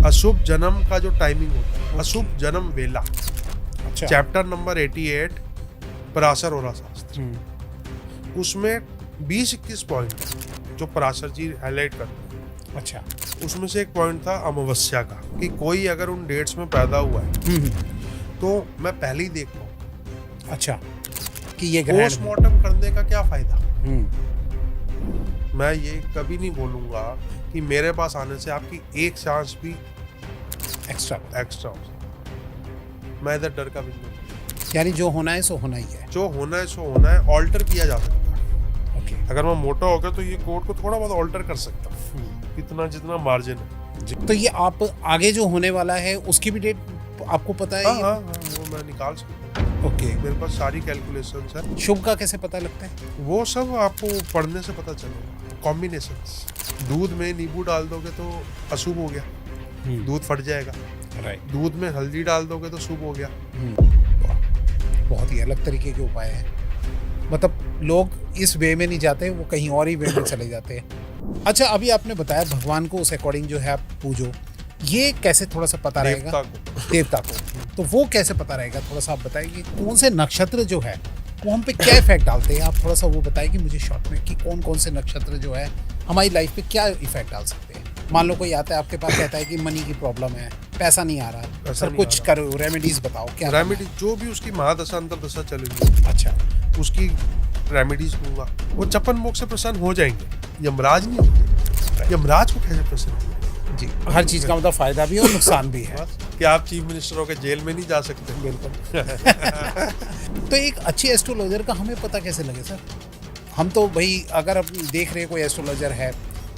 अशुभ जन्म का जो टाइमिंग होता है, अशुभ जन्म वेला, अच्छा। चैप्टर नंबर 88 पराशर और शास्त्र, उसमें 20-21 पॉइंट है जो पराशर जी हाईलाइट करते हैं। अच्छा। उसमें से एक पॉइंट था अमावस्या का, कि कोई अगर उन डेट्स में पैदा हुआ है तो मैं पहले ही देख पाऊँ। अच्छा, कि ये ग्रहण पोस्टमार्टम करने का क्या फायदा? मैं ये कभी नहीं बोलूंगा कि मेरे पास आने से आपकी एक चांस भी एक्स्ट्रा हो सकता। मैं इधर डर का भी नहीं, यानी जो होना है सो होना ही है। जो होना है सो होना है, ऑल्टर किया जा सकता है। ओके। अगर मैं मोटा हो गया तो ये कोड को थोड़ा बहुत ऑल्टर कर सकता हूँ, इतना जितना मार्जिन है। तो ये आप आगे जो होने वाला है उसकी भी डेट आपको पता है? हाँ, वो मैं निकाल सकता हूँ। ओके। मेरे पास सारी कैलकुलेशंस है। शुभ का कैसे पता लगता है? वो सब आपको पढ़ने से पता चलेगा। कॉम्बिनेशंस, दूध में नींबू डाल दोगे तो अशुभ हो गया, दूध फट जाएगा। राइट। दूध में हल्दी डाल दोगे तो शुभ हो गया। बहुत ही अलग तरीके के उपाय हैं। मतलब लोग इस वे में नहीं जाते, वो कहीं और ही वे में चले जाते हैं। अच्छा, अभी आपने बताया भगवान को उस अकॉर्डिंग जो है आप पूजो, ये कैसे थोड़ा सा पता रहेगा? देवता को। तो वो कैसे पता रहेगा, थोड़ा सा आप बताइए। कौन से नक्षत्र जो है वो हम पे क्या इफेक्ट डालते हैं, आप थोड़ा सा वो बताइए मुझे शॉर्ट में, कि कौन कौन से नक्षत्र जो है हमारी लाइफ पे क्या इफेक्ट डाल सकते हैं। मान लो कोई आता है आपके पास, कहता है कि मनी की प्रॉब्लम है, पैसा नहीं आ रहा, सर कुछ करो, रेमेडीज बताओ, क्या रेमेडी? जो भी उसकी महादशा अंतरदशा चलेगी, अच्छा, उसकी रेमेडीज दूंगा, वो चपन मोक्ष से प्रसन्न हो जाएंगे। यमराज नहीं होते, यमराज को कैसे प्रसन्न होंगे? जी, हर चीज का मतलब फायदा भी और नुकसान भी है। कि आप चीफ मिनिस्टर होकर जेल में नहीं जा सकते। बिल्कुल। तो एक अच्छी एस्ट्रोलॉजर का हमें पता कैसे लगे सर? हम तो भाई अगर अब देख रहे हैं कोई एस्ट्रोलॉजर है,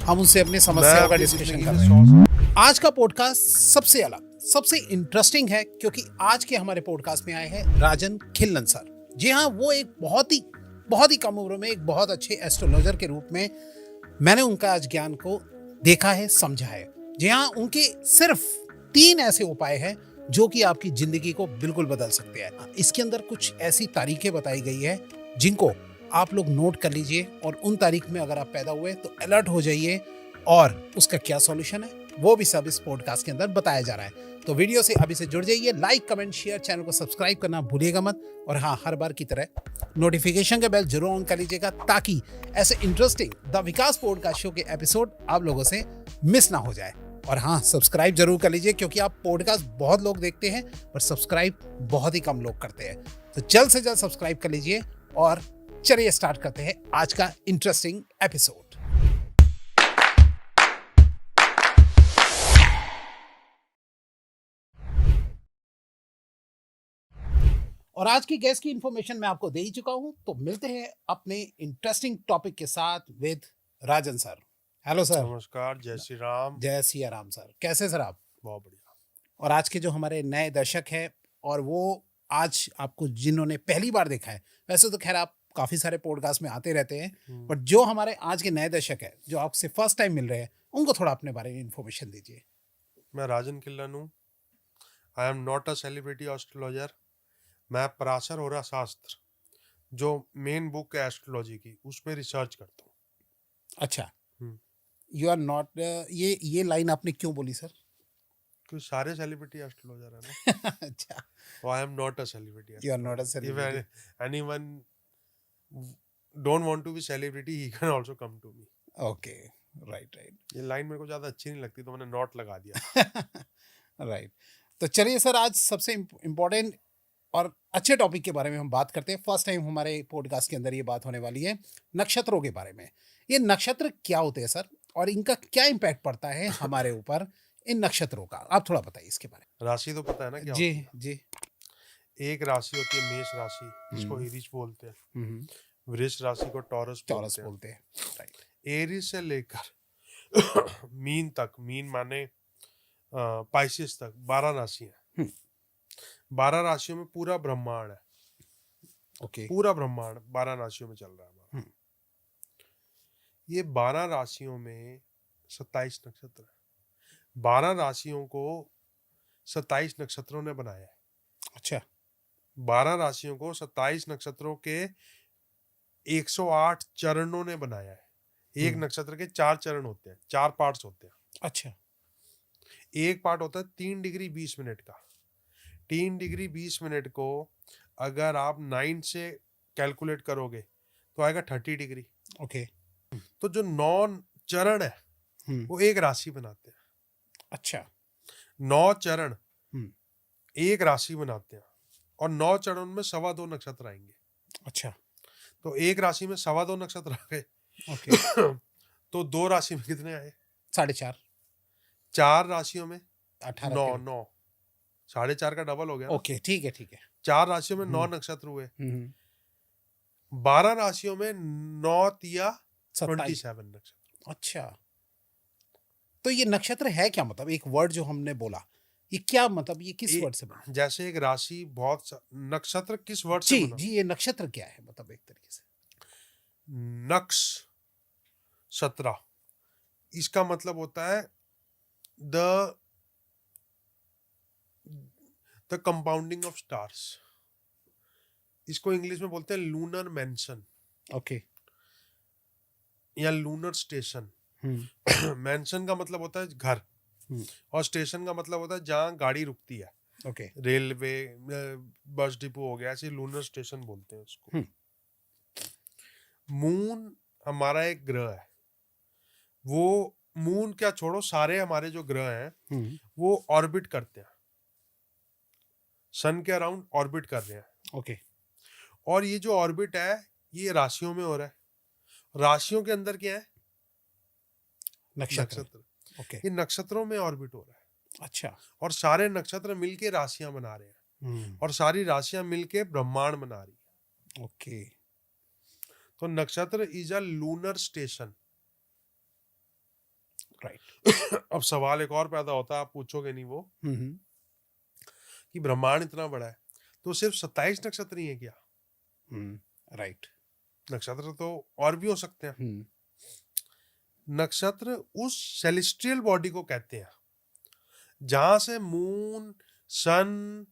हम उनसे अपनी समस्याओं का डिस्कशन कर रहे हैं। आज का पॉडकास्ट सबसे अलग, सबसे इंटरेस्टिंग है, क्योंकि आज के हमारे पॉडकास्ट में आए हैं राजन खिल्लन सर। जी हाँ, वो एक बहुत ही कम उम्र में एक बहुत अच्छे एस्ट्रोलॉजर के रूप में मैंने उनका आज ज्ञान को देखा है, समझा है। जी हाँ, उनके सिर्फ 3 ऐसे उपाय हैं जो कि आपकी जिंदगी को बिल्कुल बदल सकते हैं। इसके अंदर कुछ ऐसी तारीखें बताई गई है जिनको आप लोग नोट कर लीजिए, और उन तारीख में अगर आप पैदा हुए तो अलर्ट हो जाइए, और उसका क्या सॉल्यूशन है वो भी सब इस पॉडकास्ट के अंदर बताया जा रहा है। तो वीडियो से अभी से जुड़ जाइए, लाइक कमेंट शेयर, चैनल को सब्सक्राइब करना भूलिएगा मत। और हाँ, हर बार की तरह नोटिफिकेशन का बेल जरूर ऑन कर लीजिएगा, ताकि ऐसे interesting the Vikas podcast show के एपिसोड आप लोगों से मिस ना हो जाए। और हाँ, सब्सक्राइब जरूर कर लीजिए, क्योंकि आप पॉडकास्ट बहुत लोग देखते हैं पर सब्सक्राइब बहुत ही कम लोग करते हैं। तो जल्द से जल्द सब्सक्राइब कर लीजिए, और चलिए स्टार्ट करते हैं आज का इंटरेस्टिंग एपिसोड। और आज की गेस्ट की इंफॉर्मेशन मैं आपको दे ही चुका हूं, तो मिलते हैं अपने इंटरेस्टिंग टॉपिक के साथ with Rajan sir. Hello sir. नमस्कार, जय श्री राम। जय सिया राम सर, कैसे सर आप? बहुत बढ़िया। और आज के जो हमारे नए दर्शक हैं, और वो आज आपको जिन्होंने पहली बार देखा है, वैसे तो खैर आप काफी सारे पॉडकास्ट में आते रहते हैं, बट जो हमारे आज के नए दर्शक है जो आपसे फर्स्ट टाइम मिल रहे हैं, उनको थोड़ा अपने बारे में इन्फॉर्मेशन दीजिए। मैं राजन खिल्लन हूँ। आई am not a celebrity astrologer. मैं पराशर और शास्त्र, जो मेन बुक है एस्ट्रोलॉजी की, उस पर रिसर्च करता हूँ। अच्छा, यू आर नॉट, ये लाइन आपने क्यों बोली सर? क्योंकि सारे सेलिब्रिटी एस्ट्रोलॉजर है ना। अच्छा, I am not a celebrity. You are not a celebrity. If anyone don't want to be celebrity, he can also come to me. Okay, right. ये लाइन मेरे को ज्यादा अच्छी नहीं लगती, तो मैंने नॉट लगा दिया। राइट। तो चलिए सर, आज सबसे इम्पोर्टेंट और अच्छे टॉपिक के बारे में हम बात करते हैं। फर्स्ट टाइम हमारे पॉडकास्ट के अंदर ये बात होने वाली है नक्षत्रों के बारे में। ये नक्षत्र क्या होते हैं सर, और इनका क्या इम्पैक्ट पड़ता है हमारे ऊपर, इन नक्षत्रों का आप थोड़ा बताइए इसके बारे में। राशि तो पता है ना क्या जी होती है? जी। एक राशि होती है मेष राशि, जिसको एरीज बोलते हैं। वृष राशि को टॉरस बोलते हैं। राइट। एरीज से लेकर मीन तक, मीन माने पाइसेस तक 12 राशियां। 12 राशियों में पूरा ब्रह्मांड है। ओके। पूरा ब्रह्मांड 12 राशियों में चल रहा है हमारा। ये 12 राशियों में 27 नक्षत्र है। 12 राशियों को 27 नक्षत्रों ने बनाया है। अच्छा। 12 राशियों को 27 नक्षत्रों के 108 चरणों ने बनाया है। एक नक्षत्र के 4 चरण होते हैं, 4 पार्ट्स होते हैं। अच्छा। एक पार्ट होता है 3 डिग्री 20 मिनट का। 3 डिग्री 20 मिनट को अगर आप 9 से कैलकुलेट करोगे तो आएगा 30 डिग्री। ओके। तो जो 9 चरण है वो एक राशि बनाते हैं। अच्छा। 9 चरण हम्म। एक राशि बनाते हैं और 9 चरण में 2.25 नक्षत्र आएंगे। अच्छा। तो एक राशि में 2.25 नक्षत्र आ गए। ओके। तो 2 राशि में कितने आए? 4.5। 4 राशियों में 18 9 के। 9 4.5 का डबल हो गया ना। ओके, ठीक है, ठीक है। 4 राशियों में 9 नक्षत्र हुए। हम्म। 12 राशियों में 9 या 27। 27 नक्षत्र। अच्छा, तो ये नक्षत्र है क्या? मतलब एक वर्ड जो हमने बोला, ये क्या मतलब, ये किस वर्ड से बना? जैसे एक राशि नक्षत्र किस वर्ड से जी बना? जी, ये नक्षत्र क्या है मतलब एक तरीके से? नक्ष 17, इसका मतलब होता है द कंपाउंडिंग ऑफ स्टार्स। इसको इंग्लिश में बोलते हैं लूनर मैंशन ओके। या लूनर स्टेशन। हम्म। मैंशन का मतलब होता है घर और स्टेशन का मतलब होता है जहाँ गाड़ी रुकती है। ओके। रेलवे, बस डिपो हो गया, ऐसे लूनर स्टेशन बोलते हैं उसको। मून हमारा एक ग्रह है। वो मून क्या छोड़ो, सारे हमारे जो ग्रह हैं वो ऑर्बिट करते हैं, सन के अराउंड ऑर्बिट कर रहे हैं। ओके। और ये जो ऑर्बिट है ये राशियों में हो रहा है। राशियों के अंदर क्या है? नक्षत्र। ओके। ये नक्षत्रों में ऑर्बिट हो रहा है। अच्छा। और सारे नक्षत्र मिलके राशियां बना रहे हैं और सारी राशियां मिलके ब्रह्मांड बना रही है। ओके। तो नक्षत्र is a lunar station. Right. अब सवाल एक और पैदा होता है, आप पूछोगे नहीं वो, कि ब्रह्मांड इतना बड़ा है तो सिर्फ 27 नक्षत्र ही है क्या? राइट। नक्षत्र तो और भी हो सकते हैं। नक्षत्र उस सेलेस्टियल बॉडी को कहते हैं जहां से मून, सन,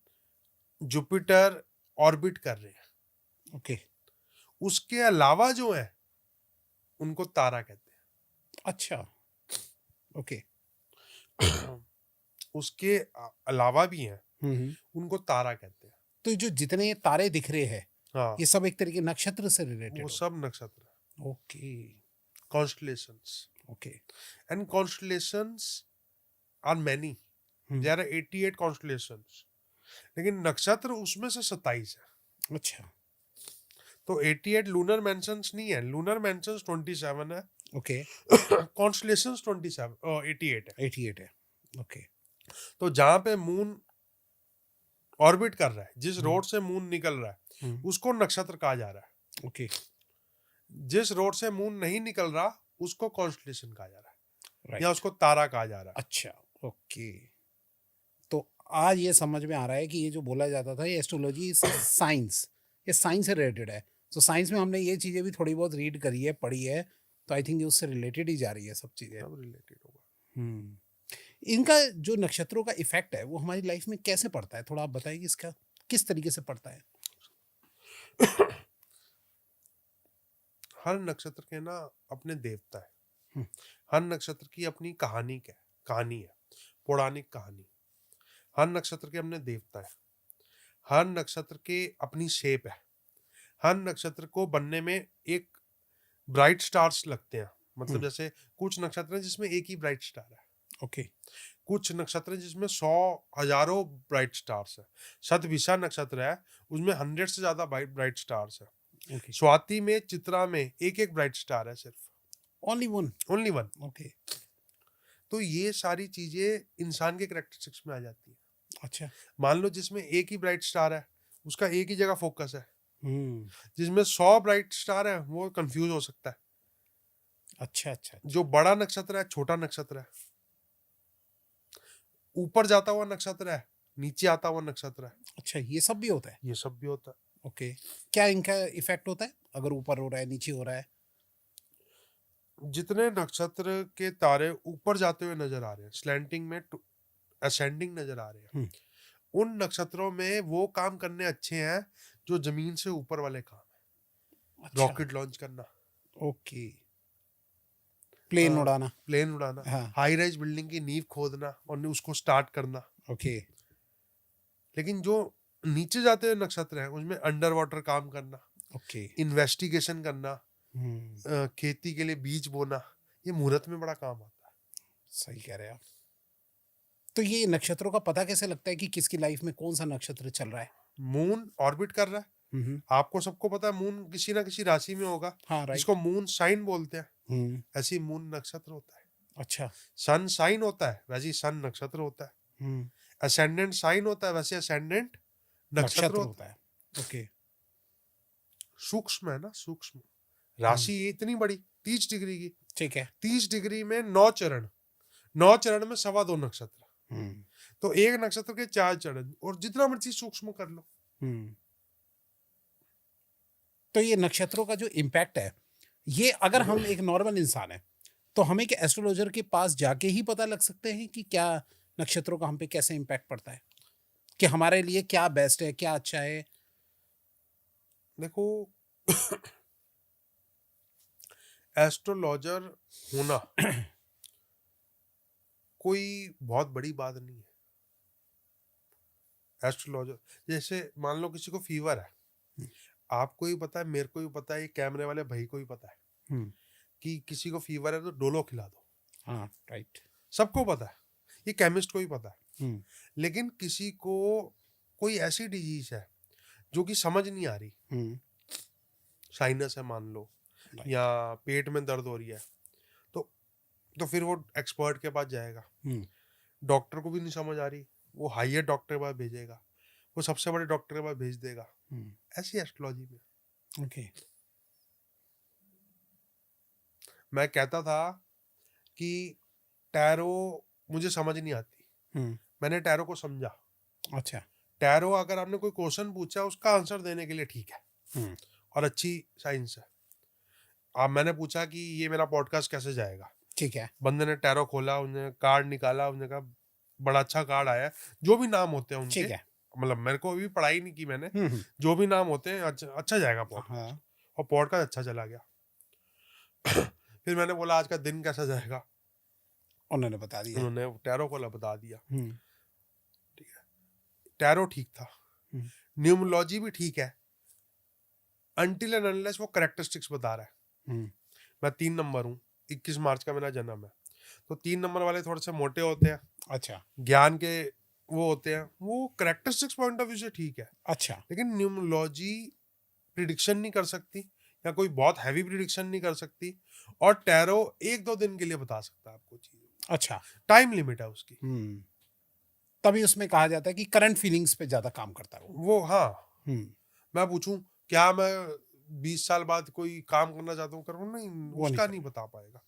जुपिटर ऑर्बिट कर रहे हैं। ओके। उसके अलावा जो है उनको तारा कहते अच्छा। ओके। हैं। उसके अलावा भी हैं, उनको तारा कहते हैं। तो जो जितने ये तारे दिख रहे हैं, हाँ, ये सब एक तरीके नक्षत्र से रिलेटेड वो हो? सब नक्षत्र है। Okay. Constellations. Okay. And constellations are many. There are 88 constellations, लेकिन नक्षत्र उसमें से 27 है। अच्छा। तो 88 लूनर मेंशंस नहीं है, लूनर मेंशंस 27 है। ओके। कॉन्स्टलेशंस 88 है। 88 है। ओके। तो जहां पे मून ऑर्बिट कर रहा है, जिस रोड से मून निकल रहा है उसको नक्षत्र कहा जा रहा है। ओके। जिस रोड से मून नहीं निकल रहा उसको कॉन्स्टलेशन कहा जा रहा है राइट। या उसको तारा कहा जा रहा है। अच्छा। ओके। तो आज ये समझ में आ रहा है कि ये जो बोला जाता था ये एस्ट्रोलॉजी साइंस, ये साइंस से रिलेटेड है। तो साइंस में हमने ये चीज़ें भी थोड़ी बहुत रीड करी है, पढ़ी है, तो आई थिंक ये उससे रिलेटेड ही जा रही है सब चीज़ें। सब रिलेटेड होगा। इनका जो नक्षत्रों का इफेक्ट है वो हमारी लाइफ में कैसे पड़ता है, थोड़ा आप बताइए इसका किस तरीके से पड़ता है? हर नक्षत्र के ना अपने देवता है। हर नक्षत्र की अपनी कहानी है, पौराणिक कहानी। हर नक्षत्र के अपने देवता है। हर नक्षत्र के अपनी शेप है। हर नक्षत्र को बनने में एक ब्राइट स्टार्स लगते हैं। मतलब जैसे कुछ नक्षत्र हैं जिसमें एक ही ब्राइट स्टार है। ओके। कुछ नक्षत्र हैं जिसमें 100 हजारों ब्राइट स्टार्स है। शतभिषा नक्षत्र है, उसमें 100 से ज्यादा ब्राइट स्टार्स है। ओके। स्वाति में, चित्रा में एक एक ब्राइट स्टार है सिर्फ। Only one. Only one. Okay. तो ये सारी चीजें इंसान के कैरेक्टरिस्टिक्स में आ जाती है। अच्छा। मान लो जिसमें एक ही ब्राइट स्टार है उसका एक ही जगह फोकस है। हम्म। जिसमें 100 ब्राइट स्टार है वो कंफ्यूज हो सकता है। अच्छा अच्छा। जो बड़ा नक्षत्र है, छोटा नक्षत्र है, ऊपर जाता हुआ नक्षत्र है, नीचे आता हुआ नक्षत्र है, अच्छा, ये सब भी होता है? ये सब भी होता है। ओके। क्या इनका इफेक्ट होता है अगर ऊपर हो रहा है, नीचे हो रहा है? जितने नक्षत्र के तारे ऊपर जाते हुए नजर आ रहे हैं, स्लैंटिंग में असेंडिंग नजर आ रहे हैं, उन नक्षत्रों में वो काम करने अच्छे हैं जो जमीन से ऊपर वाले काम है। अच्छा। रॉकेट लॉन्च करना, ओके। प्लेन उड़ाना। प्लेन उड़ाना, हाँ। हाई राइज बिल्डिंग की नींव खोदना और उसको स्टार्ट करना। ओके। लेकिन जो नीचे जाते हुए नक्षत्र हैं उसमें अंडर वाटर काम करना, ओके। इन्वेस्टिगेशन करना, हम्म। खेती के लिए बीज बोना, ये मुहूर्त में बड़ा काम आता है। सही कह रहे हैं आप। तो ये नक्षत्रों का पता कैसे लगता है कि किसकी लाइफ में कौन सा नक्षत्र चल रहा है? मून ऑर्बिट कर रहा है, हम्म। आपको सबको पता है मून किसी ना किसी राशि में होगा, हाँ, राइट। जिसको मून साइन बोलते हैं। हम्म। ऐसे ही मून नक्षत्र होता है। अच्छा। सन साइन होता है, वैसे ही सन नक्षत्र होता है। हम्म। असेंडेंट साइन होता है, वैसे असेंडेंट नक्षत्र नक्षत्र होता होता है। है। ओके। सूक्ष्म है ना, सूक्ष्म हम्म। राशि इतनी बड़ी 30 डिग्री की, ठीक है। 30 डिग्री में 9 चरण, 9 चरण में 2.25 नक्षत्र, हम्म। तो एक नक्षत्र के 4 चरण, और जितना मर्जी सूक्ष्म कर लो। हम्म। तो ये नक्षत्रों का जो इम्पैक्ट है, ये अगर हम एक नॉर्मल इंसान है तो हमें क्या एस्ट्रोलॉजर के पास जाके ही पता लग सकते हैं कि क्या नक्षत्रों का हम पे कैसे इम्पैक्ट पड़ता है, कि हमारे लिए क्या बेस्ट है, क्या अच्छा है? देखो, एस्ट्रोलॉजर होना कोई बहुत बड़ी बात नहीं है। एस्ट्रोलॉजर, जैसे मान लो किसी को फीवर है, आपको ही पता है, मेरे को भी पता है, ये कैमरे वाले भाई को भी पता है हम्म। कि किसी को फीवर है तो डोलो खिला दो। हाँ, राइट। सबको पता है, ये केमिस्ट को भी पता है। हम्म। लेकिन किसी को कोई ऐसी डिजीज है जो कि समझ नहीं आ रही, हम्म। साइनस है मान लो, राइट। या पेट में दर्द हो रही है, तो तो फिर वो एक्सपर्ट के पास जाएगा। हम्म। डॉक्टर को भी नहीं समझ आ रही, वो हायर डॉक्टर के पास भेजेगा, वो सबसे बड़े डॉक्टर के पास भेज देगा। हम्म। ऐसी एस्ट्रोलॉजी में ओके। मैं कहता था कि टैरो मुझे समझ नहीं आती, हम्म। मैंने टैरो को समझा। अच्छा। टैरो अगर आपने कोई क्वेश्चन पूछा उसका आंसर देने के लिए ठीक है हम्म। और अच्छी साइंस है। अब मैंने पूछा कि ये मेरा पॉडकास्ट कैसे जाएगा, ठीक है। बंदे ने टैरो खोला, उन्हें कार्ड निकाला, उन्होंने कहा बड़ा अच्छा कार्ड आया है, जो भी नाम होते हैं उनके, ठीक है। मतलब मेरे को अभी पढ़ाई नहीं की मैंने, हम्म। जो भी नाम होते हैं अच्छा, अच्छा जाएगा पॉडकास्ट। हाँ। और पॉडकास्ट अच्छा चला गया। फिर मैंने बोला आज का दिन कैसा जाएगा, उन्होंने बता दिया। उन्होंने टैरो को बता दिया। हम्म। टैरो ठीक था, हम्म। न्यूमरोलॉजी भी ठीक है, अनटिल एंड अनलेस वो करेक्टरिस्टिक्स बता रहा है। हम्म। मैं 3 नंबर हूँ, 21 मार्च का मेरा जन्म है, तो 3 नंबर वाले थोड़े से मोटे होते हैं, अच्छा। ज्ञान के वो होते हैं, वो करेक्टरिस्टिक्स पॉइंट ऑफ व्यू से ठीक है। अच्छा। लेकिन न्यूमरोलॉजी प्रिडिक्शन नहीं कर सकती, या कोई बहुत हैवी प्रिडिक्शन नहीं कर सकती, और टैरो 1-2 दिन के लिए बता सकता है आपको चीज, अच्छा। टाइम लिमिट है उसकी। हम्म। तभी उसमें कहा जाता है कि करंट फीलिंग्स पे ज्यादा काम करता है वो। वो हाँ, हम्म। मैं पूछूं क्या मैं 20 साल बाद कोई काम करना चाहता हूँ, करूँ नहीं, वो नहीं उसका नहीं करेगा। बता पाएगा।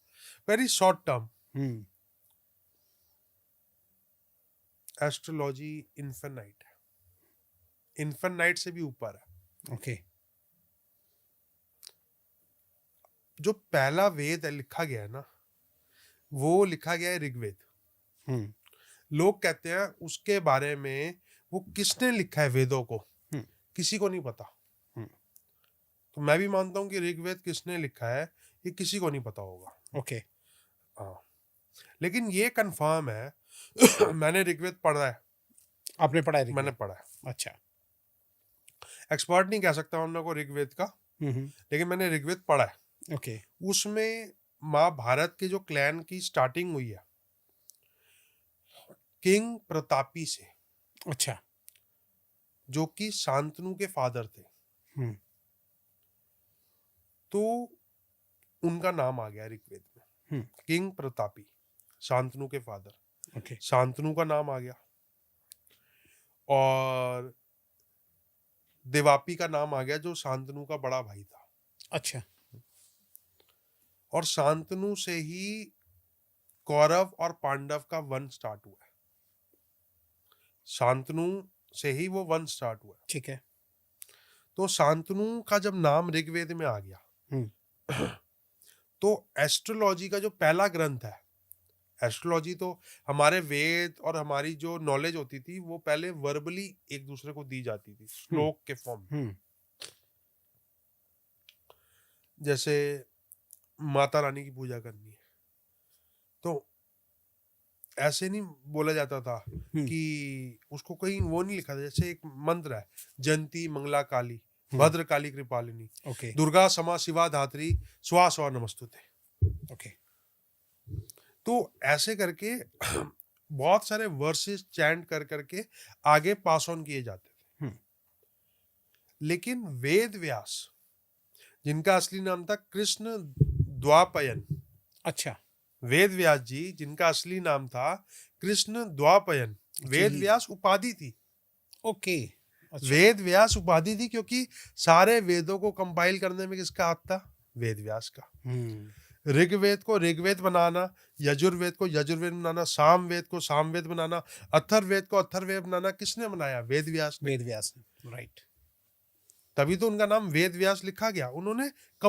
Very short term. Hmm. Astrology infinite है, इन्फिनाइट से भी ऊपर है। ओके। जो पहला वेद है लिखा गया है ना, वो लिखा गया है ऋग्वेद। हम्म। लोग कहते हैं उसके बारे में, वो किसने लिखा है वेदों को, हम्म। किसी को नहीं पता। हम्म। तो मैं भी मानता हूँ कि ऋग्वेद किसने लिखा है ये किसी को नहीं पता होगा। ओके। हाँ, लेकिन ये कंफर्म है मैंने ऋग्वेद पढ़ा है, आपने पढ़ा है मैंने ऋग्वेद? पढ़ा है। अच्छा। एक्सपर्ट नहीं कह सकता उन लोगों को ऋग्वेद का, हम्म। लेकिन मैंने ऋग्वेद पढ़ा है। ओके। उसमें महाभारत के जो क्लैन की स्टार्टिंग हुई है किंग प्रतापी से, अच्छा। जो कि शांतनु के फादर थे, हम्म। तो उनका नाम आ गया ऋग्वेद में, किंग प्रतापी, शांतनु के फादर। ओके। शांतनु का नाम आ गया, और देवापी का नाम आ गया जो शांतनु का बड़ा भाई था। अच्छा। और शांतनु से ही कौरव और पांडव का वन स्टार्ट हुआ है, शांतनु से ही वो वन स्टार्ट हुआ है। ठीक है। तो शांतनु का जब नाम ऋग्वेद में आ गया तो एस्ट्रोलॉजी का जो पहला ग्रंथ है, एस्ट्रोलॉजी तो हमारे वेद और हमारी जो नॉलेज होती थी वो पहले वर्बली एक दूसरे को दी जाती थी श्लोक के फॉर्म में। जैसे माता रानी की पूजा करनी है, तो ऐसे नहीं बोला जाता था हम्म। कि उसको कहीं वो नहीं लिखा था। जैसे एक मंत्र है, जयंती मंगला काली हम्म। भद्र काली कृपालिनी ओके दुर्गा समा शिवा धात्री स्वा स्वा नमस्तुते। ओके तो ऐसे करके बहुत सारे वर्सेस चैंट कर करके आगे पास ऑन किए जाते थे। हम्म। लेकिन वेद व्यास, जिनका असली नाम था कृष्ण द्वापयन, अच्छा वेद व्यास जी जिनका असली नाम था कृष्ण द्वापयन, वेद जी। व्यास उपाधि थी। ओके अच्छा वेद व्यास उपाधि थी क्योंकि सारे वेदों को कंपाइल करने में किसका हाथ था? वेद व्यास का। हम्म। ऋग्वेद को ऋग्वेद बनाना, यजुर्वेद को यजुर्वेद बनाना, सामवेद को सामवेद बनाना, अथर्ववेद को अथर्ववेद बनाना किसने बनाया? वेद व्यास ने। वेद व्यास राइट। तभी तो उनका नाम वेद व्यास लिखा गया। उन्होंने अच्छा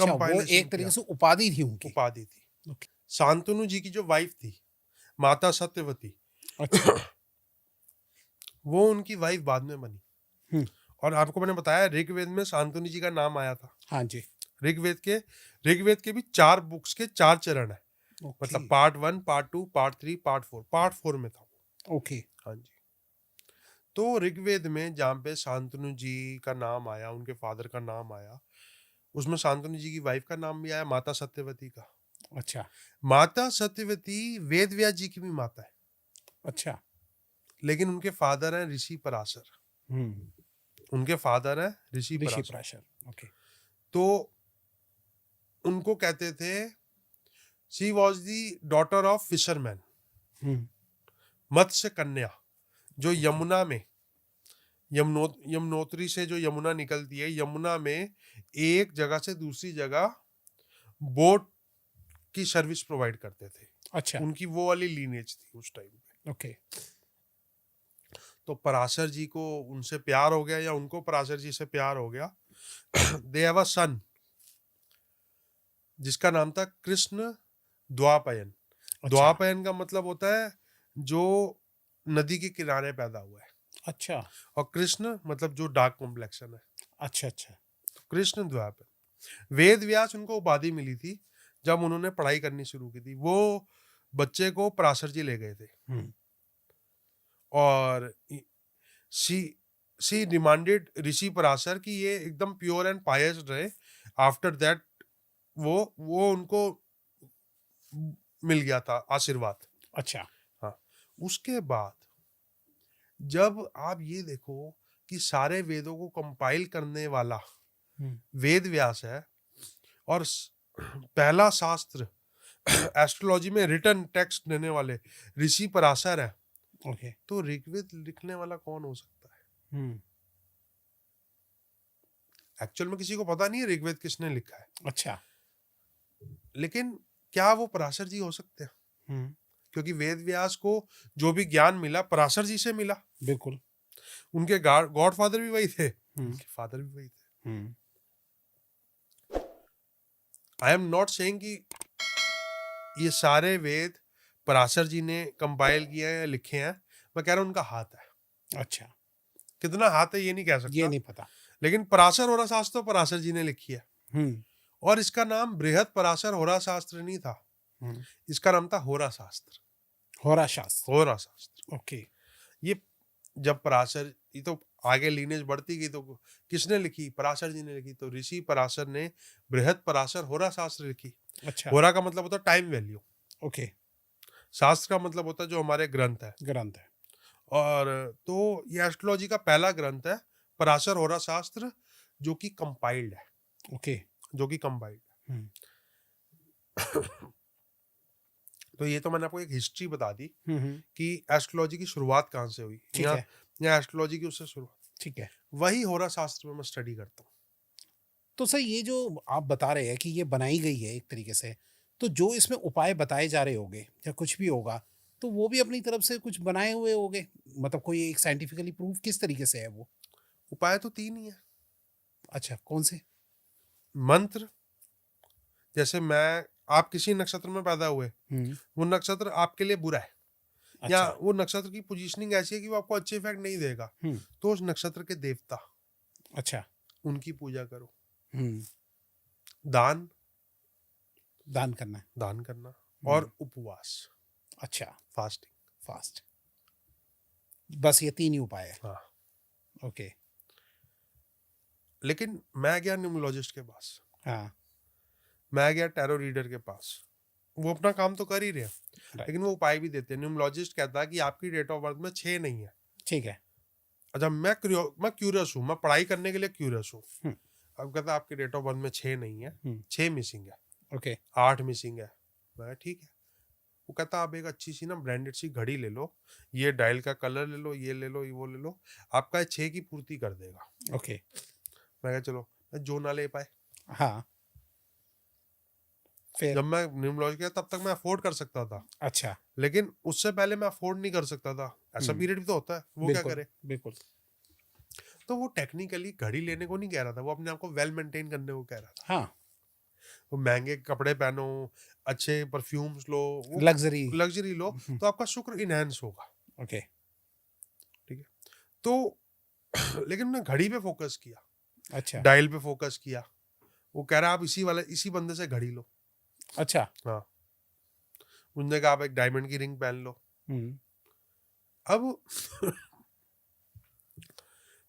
वो कंपाइलेशन एक तरीके किया, से उपाधि थी उनकी। उपाधि थी। ओके शांतनु जी की जो वाइफ थी माता सत्यवती, अच्छा वो उनकी वाइफ बाद में बनी। हम्म। और आपको मैंने बताया ऋग्वेद में शांतनु जी का नाम आया था। हाँ जी ऋग्वेद के भी 4 बुक्स के 4 चरण है। ओके मतलब पार्ट 1, पार्ट 2, पार्ट 3, पार्ट 4 में था। ओके हाँ जी। तो ऋग्वेद में जहाँ पे शांतनु जी का नाम आया, उनके फादर का नाम आया, उसमें शांतनु जी की वाइफ का नाम भी आया, माता सत्यवती का। अच्छा माता सत्यवती वेद व्यास जी की भी माता है, अच्छा लेकिन उनके फादर हैं ऋषि पराशर। उनके फादर हैं ऋषि ऋषि पराशर। पराशर ओके तो उनको कहते थे, she was the daughter of fisherman, मत्स्य कन्या, जो यमुना में यमुनोत्री से जो यमुना निकलती है, यमुना में एक जगह से दूसरी जगह बोट की सर्विस प्रोवाइड करते थे। अच्छा उनकी वो वाली लीनेज थी उस टाइम पे। ओके तो पराशर जी को उनसे प्यार हो गया, या उनको पराशर जी से प्यार हो गया। दे हैव अ सन जिसका नाम था कृष्ण द्वापयन। अच्छा द्वापयन का मतलब होता है जो नदी के किनारे पैदा हुआ है, अच्छा और कृष्ण मतलब जो डार्क कॉम्प्लेक्शन है। अच्छा अच्छा तो कृष्ण द्वापयन। वेद व्यास उनको उपाधि मिली थी जब उन्होंने पढ़ाई करनी शुरू की थी। वो बच्चे को पराशर जी ले गए थे, और शी शी डिमांडेड ऋषि पराशर कि ये एकदम प्योर एंड पायस रहे। आफ्टर दैट वो उनको मिल गया था आशीर्वाद। अच्छा हाँ, उसके बाद जब आप ये देखो कि सारे वेदों को कंपाइल करने वाला वेद व्यास है, और पहला शास्त्र एस्ट्रोलॉजी में रिटन टेक्स्ट देने वाले ऋषि पराशर है, ओके तो ऋग्वेद लिखने वाला कौन हो सकता है? एक्चुअल में किसी को पता नहीं है ऋग्वेद किसने लिखा है, अच्छा लेकिन क्या वो पराशर जी हो सकते हैं? क्योंकि वेद व्यास को जो भी ज्ञान मिला पराशर जी से मिला। बिल्कुल उनके गॉड फादर भी वही थे, उनके फादर भी वही थे। आई एम नॉट सेइंग कि ये सारे वेद पराशर जी ने कंपाइल किए हैं या लिखे हैं, मैं कह रहा हूं उनका हाथ है। अच्छा कितना हाथ है ये नहीं कह सकता, ये नहीं पता। लेकिन पराशर होरा शास्त्र तो पराशर जी ने लिखी है। और इसका नाम बृहद पराशर होरा शास्त्र नहीं था, इसका नाम था होरा शास्त्र। होरा शास्त्र होरा शास्त्र ओके ये जब पराशर, ये तो आगे लीनेज बढ़ती गई, तो किसने लिखी? पराशर जी ने लिखी। तो ऋषि पराशर ने बृहद पराशर होरा शास्त्र लिखी। अच्छा होरा का मतलब होता है टाइम वैल्यू, ओके शास्त्र का मतलब होता है जो हमारे ग्रंथ है। ग्रंथ है और तो ये एस्ट्रोलॉजी का पहला ग्रंथ है पराशर होरा शास्त्र, जो कि कंपाइल्ड है, ओके जो कि कंपाइल्ड है। तो ये तो मैंने आपको एक हिस्ट्री बता दी कि एस्ट्रोलॉजी की शुरुआत कहाँ से हुई, ठीक है या एस्ट्रोलॉजी की उससे शुरुआत। ठीक है वही होरा शास्त्र में मैं स्टडी करता हूँ। तो सर ये जो आप बता रहे हैं कि ये बनाई गई है एक तरीके से, तो जो इसमें उपाय बताए जा रहे होंगे या कुछ भी होगा, तो वो भी अपनी तरफ से कुछ बनाए हुए होंगे, मतलब कोई एक साइंटिफिकली प्रूफ किस तरीके से है वो? उपाय तो 3 ही है। अच्छा कौन से? मंत्र, जैसे आप किसी नक्षत्र में पैदा हुए, वो नक्षत्र आपके लिए बुरा है, अच्छा या वो नक्षत्र की पोजीशनिंग ऐसी है कि वो आपको अच्छे इफेक्ट नहीं देगा, तो उस नक्षत्र के देवता, अच्छा उनकी पूजा करो। दान दान करना है दान करना, और उपवास, अच्छा, फास्टिंग। फास्ट, बस ये 3 ही उपाय है। हाँ, ओके। लेकिन मैं गया न्यूमरोलॉजिस्ट के पास, हाँ, मैं गया टैरो रीडर के पास, वो अपना काम तो कर ही रहे हैं, राइट, लेकिन वो उपाय भी देते हैं। न्यूमरोलॉजिस्ट कहता है कि आपकी डेट ऑफ बर्थ में 6 नहीं है। ठीक है। अच्छा, मैं क्यूरियस हूँ, मैं पढ़ाई करने के लिए क्यूरियस हूँ। हम्म, अब कहता है आपकी डेट ऑफ बर्थ में 6 नहीं है, 6 मिसिंग है, ओके, 8 मिसिंग है। मैं ठीक है। वो कहता आप एक अच्छी सी ना ब्रांडेड सी घड़ी ले लो, ये डायल का कलर ले लो, ये ले लो, ये वो ले लो, आपका 6 की पूर्ति कर देगा। ओके, मैं कहा चलो, मैं जो ना ले पाए। हाँ, फिर? जब मैं न्यूमरोलॉजी गया तब तक मैं अफोर्ड कर सकता था, अच्छा, लेकिन उससे पहले मैं अफोर्ड नहीं कर सकता था। ऐसा पीरियड भी तो होता है, वो क्या बिल्कुल, करे। बिल्कुल, तो वो टेक्निकली घड़ी लेने को नहीं कह रहा था, वो अपने आप को वेल मेंटेन करने को कह रहा था। हाँ, वो महंगे कपड़े पहनो, अच्छे परफ्यूम्स लो, वो लग्जरी, लग्जरी लो, तो आपका शुक्र इनहेंस होगा। ओके, ठीक है। तो लेकिन मैं घड़ी पे फोकस किया, अच्छा, डायल पे फोकस किया। वो कह रहा है आप इसी बंदे से घड़ी लो। अच्छा, हाँ, उनने कहा आप एक डायमंड की रिंग पहन लो। हम्म, अब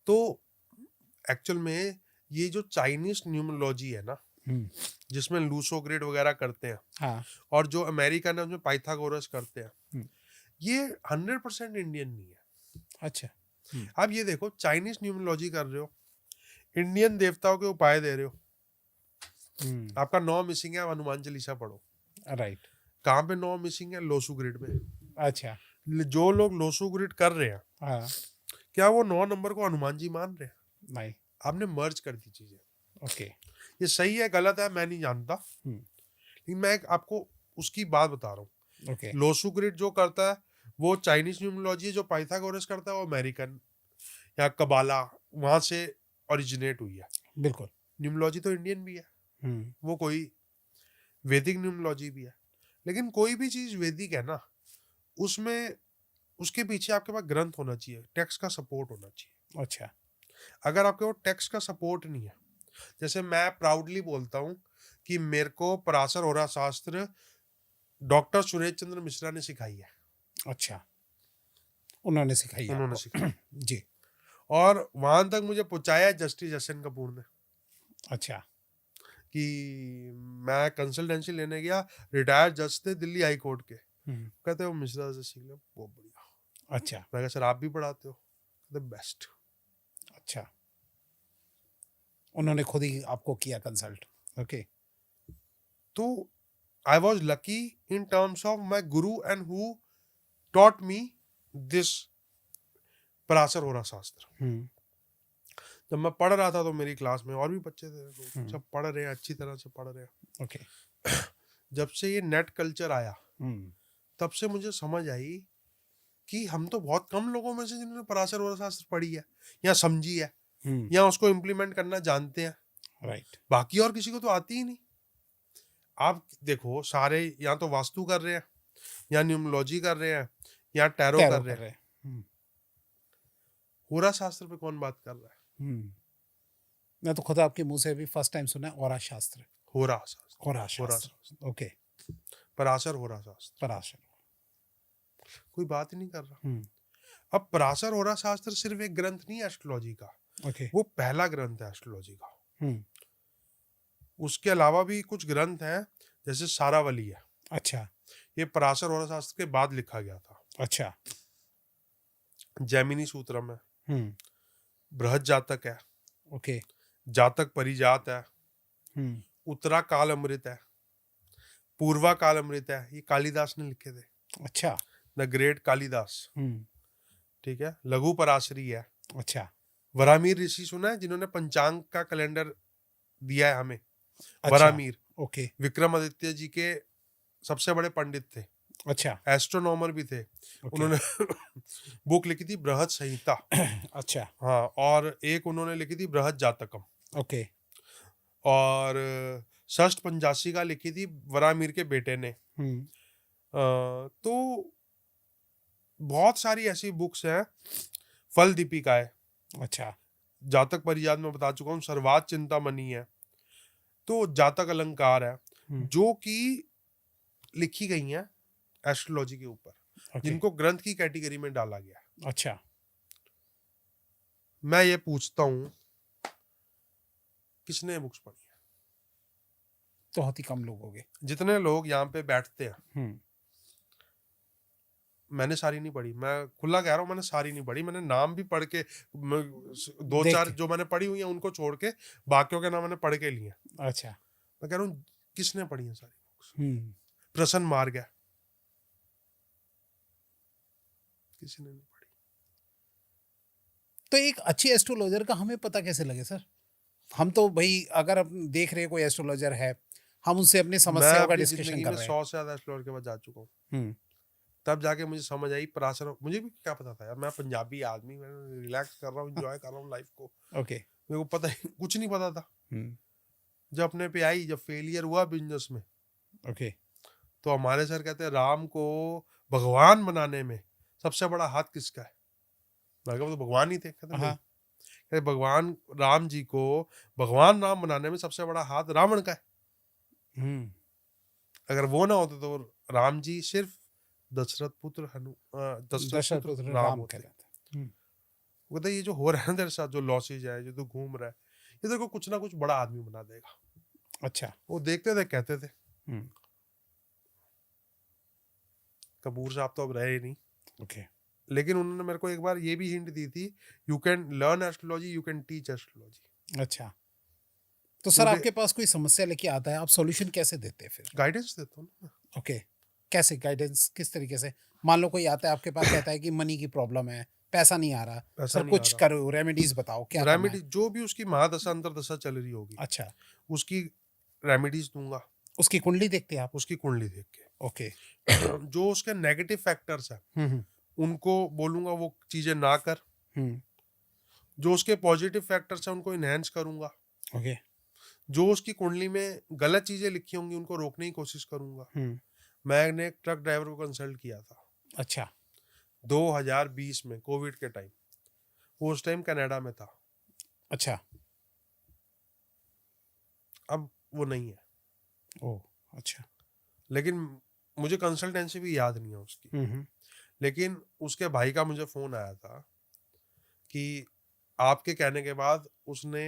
तो एक्चुअल में ये जो चाइनीज न्यूमरोलॉजी है ना, हम्म, जिसमें लूसो ग्रिड वगैरह करते हैं, हाँ, और जो अमेरिकन है उसमें पाइथागोरस करते हैं, हम्म, ये 100% इंडियन नहीं है। अच्छा, आप ये देखो, चाइनीज न्यूमरोलॉजी कर रहे हो, इंडियन देवताओं के उपाय दे रहे हो, आपका 9 मिसिंग है, आप हनुमान चालीसा पढ़ो। राइट, कहाँ पे 9 मिसिंग है? लोसू ग्रिड में। अच्छा, जो लोग लोसू ग्रिड कर रहे हैं, हाँ, क्या वो 9 नंबर को हनुमान जी मान रहे हैं? नहीं, आपने मर्ज कर दी चीजें। ओके, ये सही है गलत है मैं नहीं जानता, लेकिन मैं आपको उसकी बात बता रहा हूँ। ओके, लोसू ग्रिड जो करता है वो चाइनीज न्यूमरोलॉजी है, जो पाइथागोरस करता है वो अमेरिकन या कबाला, वहां से ओरिजिनेट हुई है। बिल्कुल, न्यूमरोलॉजी तो इंडियन भी है, वो कोई वैदिक न्यूमरोलॉजी भी है, लेकिन कोई भी चीज वैदिक है ना, उसमें उसके पीछे आपके पास ग्रंथ होना चाहिए, टेक्स्ट का सपोर्ट होना चाहिए। अच्छा, अगर आपके पास टेक्स्ट का सपोर्ट नहीं है, जैसे मैं प्राउडली बोलता हूँ कि मेरे को पराशर होरा शास्त्र डॉक्टर सुरेश चंद्र मिश्रा ने सिखाई है। अच्छा, उन्होंने सिखाई उन्होंने आपको? सिखाई जी, और वहां तक मुझे पहुंचाया जस्टिस एस एन कपूर ने, अच्छा, कि मैं कंसल्टेंसी लेने गया, रिटायर्ड जज थे दिल्ली हाई कोर्ट के, कहते हो मिश्रा से सीख लो, बहुत बढ़िया। अच्छा, मैं कहा सर आप भी पढ़ाते हो? The best. अच्छा, उन्होंने खुद ही आपको किया कंसल्ट? ओके, तो I was lucky in terms of my guru and who taught me this Parashar Hora Shastra. जब मैं पढ़ रहा था तो मेरी क्लास में और भी बच्चे थे, तो सब पढ़ रहे हैं, अच्छी तरह से पढ़ रहे हैं। ओके, जब से ये नेट कल्चर आया, तब से मुझे समझ आई कि हम तो बहुत कम लोगों में से जिन्होंने पराशर होरा शास्त्र पढ़ी है या समझी है या उसको इम्प्लीमेंट करना जानते हैं। राइट, बाकी और किसी को तो आती ही नहीं। आप देखो, सारे या तो वास्तु कर रहे हैं, या न्यूमरोलॉजी कर रहे हैं, या टैरो कर रहे हैं। होरा शास्त्र पे कौन बात कर रहा है? मैं तो खुद आपके मुंह से भी फर्स्ट टाइम सुना है औरा शास्त्र। होरा शास्त्र, होरा होरा शास्त्र, शास्त्र, ओके, पराशर होरा शास्त्र, पराशर, कोई बात ही नहीं कर रहा। अब पराशर होरा शास्त्र सिर्फ एक ग्रंथ नहीं है एस्ट्रोलॉजी का, ओके, वो पहला ग्रंथ है एस्ट्रोलॉजी का। उसके अलावा भी कुछ ग्रंथ हैं, जैसे सारावली है, अच्छा, ये पराशर होरा शास्त्र के बाद लिखा गया था। अच्छा, जैमिनी सूत्रम है, बृहद जातक है, ओके, जातक परिजात है, उत्तरा काल अमृत है, पूर्वा काल अमृत है, ये कालिदास ने लिखे थे, अच्छा, द ग्रेट कालिदास। ठीक है। लघु पराशरी है, अच्छा, वरामीर ऋषि सुना है, जिन्होंने पंचांग का कैलेंडर दिया है हमें। अच्छा, वरामीर ओके, विक्रमादित्य जी के सबसे बड़े पंडित थे, अच्छा, एस्ट्रोनॉमर भी थे। उन्होंने बुक लिखी थी बृहद संहिता। अच्छा, हाँ, और एक उन्होंने लिखी थी बृहद जातकम, ओके, और षष्ठ पंचाशिका लिखी थी वरामीर के बेटे ने। तो बहुत सारी ऐसी बुक्स हैं। फल दीपिका है, अच्छा, जातक परिजात में बता चुका हूँ, सर्वात चिंतामणि है, तो जातक अलंकार है, जो कि लिखी गई हैं एस्ट्रोलॉजी के ऊपर, ओके। जिनको ग्रंथ की कैटेगरी में डाला गया है। अच्छा। मैं ये पूछता हूँ, किसने बुक्स पढ़ी है? तो बहुत ही कम लोग हो गए। जितने लोग यहाँ पे बैठते हैं, हम्म। मैंने सारी नहीं पढ़ी, मैं खुला कह रहा हूँ, मैंने सारी नहीं पढ़ी। मैंने नाम भी पढ़ के दो देख चार के। जो मैंने पढ़ी हुई है उनको छोड़ के बाकियों के नाम मैंने पढ़ के लिए। अच्छा। मैं कह रहा हूँ किसने पढ़ी है सारी बुक्स? हम्म। प्रसन्न मार गया, किसी ने नहीं पढ़ी। तो एक अच्छी एस्ट्रोलॉजर का हमें पता कैसे लगे सर? हम तो भाई अगर हम देख रहे कोई एस्ट्रोलॉजर है, हम उनसे अपनी मैं समस्याओं का अपनी डिस्कशन जिंदगी कर में रहे 100 से ज्यादा एस्ट्रोलॉजर के पास जा चुका हूँ। हैं। तब जाके मुझे समझ आई पराशर, मुझे भी क्या पता था यार, मैं पंजाबी आदमी, मैं रिलैक्स कर रहा हूँ, एंजॉय कर रहा हूँ लाइफ को, ओके। मेरे को पता ही कुछ नहीं पता था। हम्म। जब अपने पे आई, जब फेलियर हुआ बिजनेस में, ओके। तो हमारे सर कहते हैं राम को भगवान बनाने में सबसे बड़ा हाथ किसका है? मैं कहा वो तो भगवान ही थे। कहते नहीं, हाँ। कहते भगवान राम जी को भगवान राम बनाने में सबसे बड़ा हाथ रावण का है। हम्म। अगर वो ना होते तो राम जी सिर्फ दशरथ पुत्र दशरथ पुत्र राम राम होते। कहलाते। वो कहते ये जो हो रहा है ना तेरे साथ, जो लॉसेज है, जो तू घूम रहा है, ये तेरे को कुछ ना कुछ बड़ा आदमी बना देगा। अच्छा। वो देखते थे, कहते थे। हम्म। कपूर साहब तो अब रहे ही नहीं, ओके। लेकिन उन्होंने मेरे को एक बार ये भी हिंट दी थी, you can learn astrology, you can teach astrology. अच्छा। तो सर आपके पास कोई समस्या लेके आता है, आप सॉल्यूशन कैसे देते हैं फिर? गाइडेंस देता हूँ ना। ओके। कैसे गाइडेंस, किस तरीके से? मान लो कोई आता है आपके पास, कहता है कि मनी की प्रॉब्लम है, पैसा नहीं आ रहा, पैसा सर नहीं आ कुछ रहा, करो, रेमेडीज बताओ क्या करना रेमेडी है? जो भी उसकी महादशा अंतरदशा चल रही होगी, अच्छा। उसकी रेमेडीज दूंगा, उसकी कुंडली देखते हैं आप? उसकी कुंडली देख के। ओके। जो उसके नेगेटिव फैक्टर्स है हम्म। उनको बोलूंगा वो चीजें ना कर, हम्म। जो उसके पॉजिटिव फैक्टर्स है उनको इनहेंस करूंगा, ओके। जो उसकी कुंडली में गलत चीजें लिखी होंगी उनको रोकने की कोशिश करूंगा। हम्म। मैंने एक ट्रक ड्राइवर को कंसल्ट किया था अच्छा। 2020 में, कोविड के टाइम। वो उस टाइम कनाडा में था, अच्छा। अब वो नहीं है। ओ। अच्छा। लेकिन मुझे कंसल्टेंसी भी याद नहीं है उसकी। हम्म। लेकिन उसके भाई का मुझे फोन आया था कि आपके कहने के बाद उसने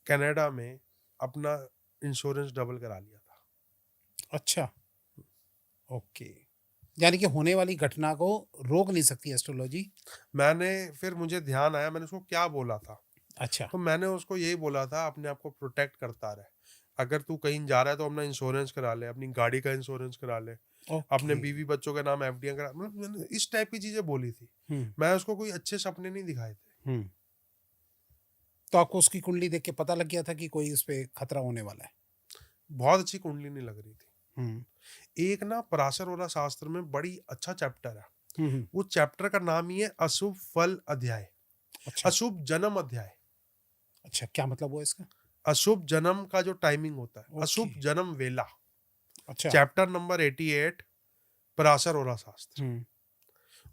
कनाडा में अपना इंश्योरेंस डबल करा लिया था। अच्छा। ओके। यानी कि होने वाली घटना को रोक नहीं सकती एस्ट्रोलॉजी? मैंने फिर मुझे ध्यान आया, मैंने उसको क्या बोला था, अच्छा। तो मैंने उसको यही बोला था अपने आप को प्रोटेक्ट करता रहे। अगर तू कहीं जा रहा है तो अपना इंश्योरेंस करा ले, अपनी गाड़ी का इंश्योरेंस करा ले, अपने ओके। बीवी बच्चों के नाम एफडी करा, मतलब मैंने इस टाइप की चीजें बोली थी। हम्म। मैं उसको कोई अच्छे सपने नहीं दिखाए थे। हम्म। तो आपको उसकी कुंडली देख के पता लग गया था कि कोई उस पे खतरा होने वाला है? बहुत अच्छी कुंडली नहीं लग रही थी। हम्म। एक ना पराशर वाला शास्त्र में बड़ी अच्छा चैप्टर है, हम्म। वो चैप्टर का नाम ही है अशुभ फल अध्याय, अच्छा। अशुभ जन्म अध्याय। अच्छा, क्या मतलब हुआ इसका? अशुभ जन्म का जो टाइमिंग होता है, ओके। अशुभ जन्म वेला। अच्छा। चैप्टर नंबर 88 पराशर और शास्त्र। हम्म।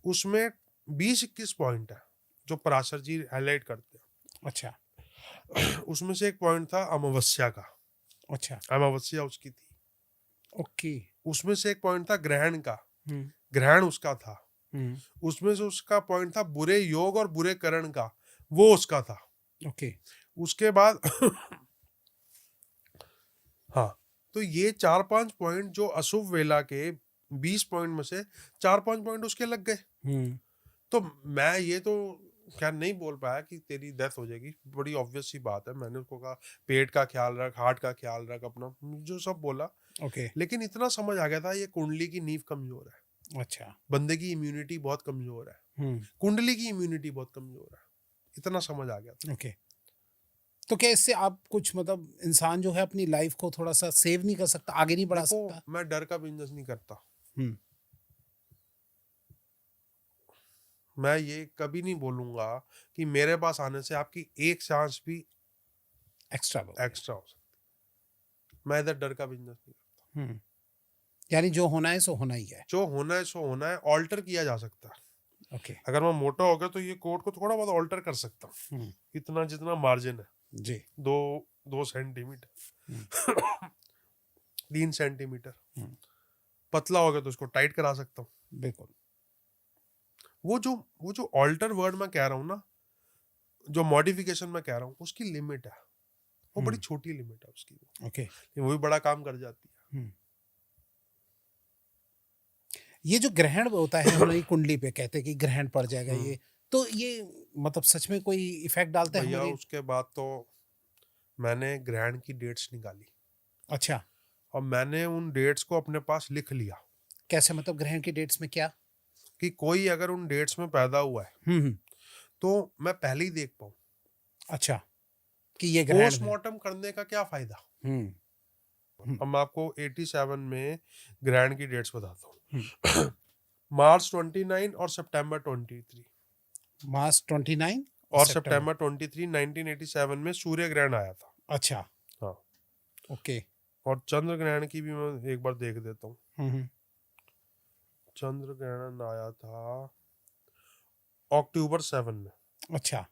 उसमें 20-21 पॉइंट है जो पराशर जी हाईलाइट करते अच्छा। हैं। उसमें से एक पॉइंट था अमावस्या का, अच्छा। अमावस्या उसकी थी। ओके। उसमें से एक पॉइंट था ग्रहण का, हम्म। ग्रहण उसका था। हम्म। उसमें से उसका पॉइंट था बुरे योग और बुरे करण का, वो उसका था। ओके। उसके बाद हाँ, तो ये 4-5 पॉइंट जो अशुभ वेला के 20 पॉइंट में से 4-5 पॉइंट उसके लग गए। हम्म। तो मैं ये तो क्या नहीं बोल पाया कि तेरी डेथ हो जाएगी, बड़ी ऑब्वियस सी बात है। मैंने उसको कहा पेट का ख्याल रख, हार्ट का ख्याल रख, अपना जो सब बोला। ओके। लेकिन इतना समझ आ गया था ये कुंडली की नींव कमजोर है, अच्छा। बंदे की इम्यूनिटी बहुत कमजोर है, हम्म। कुंडली की इम्यूनिटी बहुत कमजोर है, इतना समझ आ गया था। ओके। तो क्या इससे आप कुछ मतलब इंसान जो है अपनी लाइफ को थोड़ा सा सेव नहीं कर सकता, आगे नहीं बढ़ा देखो, सकता? मैं डर का बिजनेस नहीं करता। हम्म। मैं ये कभी नहीं बोलूंगा कि मेरे पास आने से आपकी एक सांस भी एक्स्ट्रा। एक्स्ट्रा हो सकती। मैं इधर डर का बिजनेस नहीं करता। हम्म। यानी जो होना है सो होना ही है। जो होना है सो होना है, ऑल्टर किया जा सकता है। ओके। अगर मैं मोटा हो गया तो ये कोट को थोड़ा बहुत ऑल्टर कर सकता हूँ, हम्म। इतना जितना मार्जिन है, जी। 2 सेंटीमीटर, 3 सेंटीमीटर। पतला हो गया तो उसको टाइट करा सकता हूँ। बिल्कुल। वो जो ऑल्टर वर्ड मैं कह रहा हूँ ना, जो मॉडिफिकेशन मैं कह रहा हूँ, उसकी लिमिट है, वो बड़ी छोटी लिमिट है उसकी, ओके। वो भी बड़ा काम कर जाती है। ये जो ग्रहण होता है हमारी कुंडली पे, कहते हैं कि ग्रहण पड़ जाएगा हम्म। ये, तो ये मतलब सच में कोई इफेक्ट डालता है भैया हमारी? उसके बाद तो मैंने ग्रहण की डेट्स निकाली अच्छा, और मैंने उन डेट्स को अपने पास लिख लिया कैसे मतलब ग्रहण की डेट्स में क्या? कि कोई अगर उन डेट्स में पैदा हुआ है हम्म। तो मैं पहले ही देख पाऊँ। अच्छा, कि ये ग्रहण है। पोस्टमार्टम करने का क्या फायदा। हम्म। हम्म। अब मैं आपको 87 में ग्रहण की डेट्स बताता हम्म। हूँ। मार्च 29 और सितंबर 23 मार्च 29 और सितंबर। सितंबर 23 1987 में सूर्य ग्रहण आया था। अच्छा। हाँ, ओके। और चंद्र ग्रहण की भी मैं एक बार देख देता हूँ। हम्म। चंद्र ग्रहण आया था अक्टूबर 7 में। अच्छा,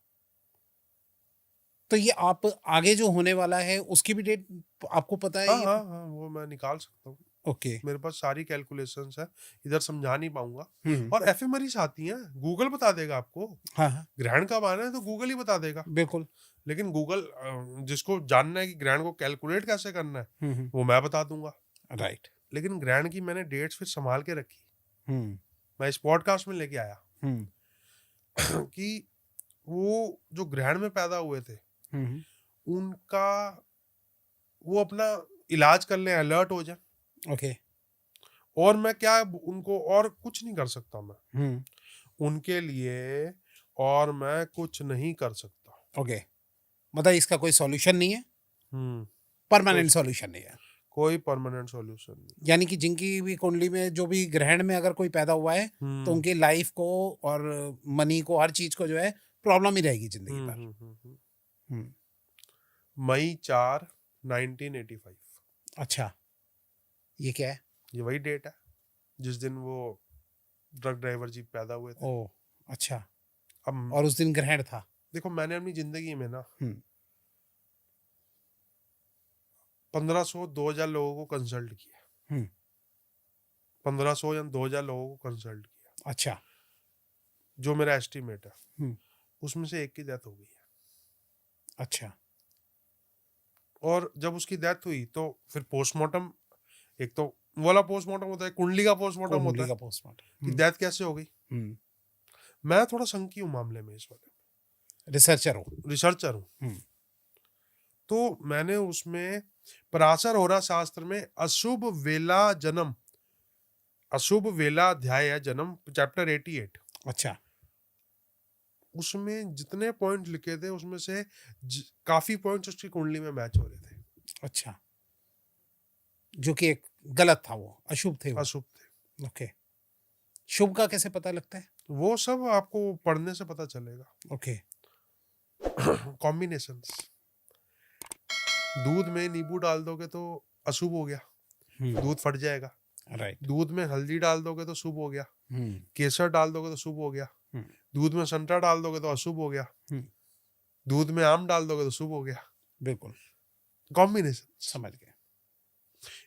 तो ये आप आगे जो होने वाला है उसकी भी डेट आपको पता है हाँ ये? हाँ हाँ, वो मैं निकाल सकता हूँ, ओके। मेरे पास सारी कैलकुलेशंस है, इधर समझा नहीं पाऊंगा। हम्म। और एफएमआरईज आती हैं, गूगल बता देगा आपको। हाँ हाँ, ग्रहण कब आना है तो गूगल ही बता देगा। बिल्कुल। लेकिन गूगल जिसको जानना है कि ग्रहण को कैलकुलेट कैसे करना है, हम्म। वो मैं बता दूंगा। राइट। लेकिन ग्रहण की मैंने डेट्स फिर संभाल के रखी, हम्म। मैं इस पॉडकास्ट में लेके आया हम्म। कि वो जो ग्रहण में पैदा हुए थे हम्म। उनका वो अपना इलाज कर ले, अलर्ट हो जाए। ओके। और मैं क्या उनको और कुछ नहीं कर सकता मैं हम्म। उनके लिए, और मैं कुछ नहीं कर सकता। ओके, मतलब इसका कोई सॉल्यूशन नहीं है, कोई परमानेंट सॉल्यूशन नहीं है। कोई परमानेंट सॉल्यूशन नहीं। यानी कि जिनकी भी कुंडली में जो भी ग्रहण में अगर कोई पैदा हुआ है तो उनकी लाइफ को और मनी को, हर चीज को जो है प्रॉब्लम ही रहेगी जिंदगी भर। हम्म। मई 4 1985, अच्छा, ये क्या है? ये वही डेट है जिस दिन वो ट्रक ड्राइवर जी पैदा हुए थे। ओ, अच्छा। अब और उस दिन ग्रहण था? देखो, मैंने अपनी जिंदगी में ना हम्म। 1500-2000 लोगों को कंसल्ट किया। हम्म। 1500 या 2000 लोगों को कंसल्ट किया, अच्छा। जो मेरा एस्टिमेट है। हम्म। उसमें से एक की डेथ हो गई है। अच्छा। और जब उसकी डेथ हुई तो फिर पोस्टमार्टम, एक तो वो वाला पोस्टमार्टम होता है, कुंडली का पोस्टमार्टम होता कुंडली है का पोस्टमार्टम। कि डेथ कैसे हो गई। हम्म। मैं थोड़ा शंकी हूँ मामले में, इस बारे रिसर्चर हो? में रिसर्चर हूँ। हम्म। तो मैंने उसमें पराशर होरा शास्त्र में अशुभ वेला जन्म, अशुभ वेला अध्याय है जन्म, चैप्टर 88, अच्छा। उसमें जितने पॉइंट लिखे थे उसमें से काफी पॉइंट्स उसकी कुंडली में मैच हो रहे थे। अच्छा, जो कि एक गलत था, वो अशुभ थे वो? अशुभ थे। ओके। शुभ का कैसे पता लगता है? वो सब आपको पढ़ने से पता चलेगा। ओके। कॉम्बिनेशंस, दूध में नींबू डाल दोगे तो अशुभ हो गया, दूध फट जाएगा। राइट। दूध में हल्दी डाल दोगे तो शुभ हो गया, हम्म। केसर डाल दोगे तो शुभ हो गया। हम्म। दूध में संतरा डाल दोगे तो अशुभ हो गया, हम्म। दूध में आम डाल दोगे तो शुभ हो गया। बिल्कुल, कॉम्बिनेशन, समझ गए।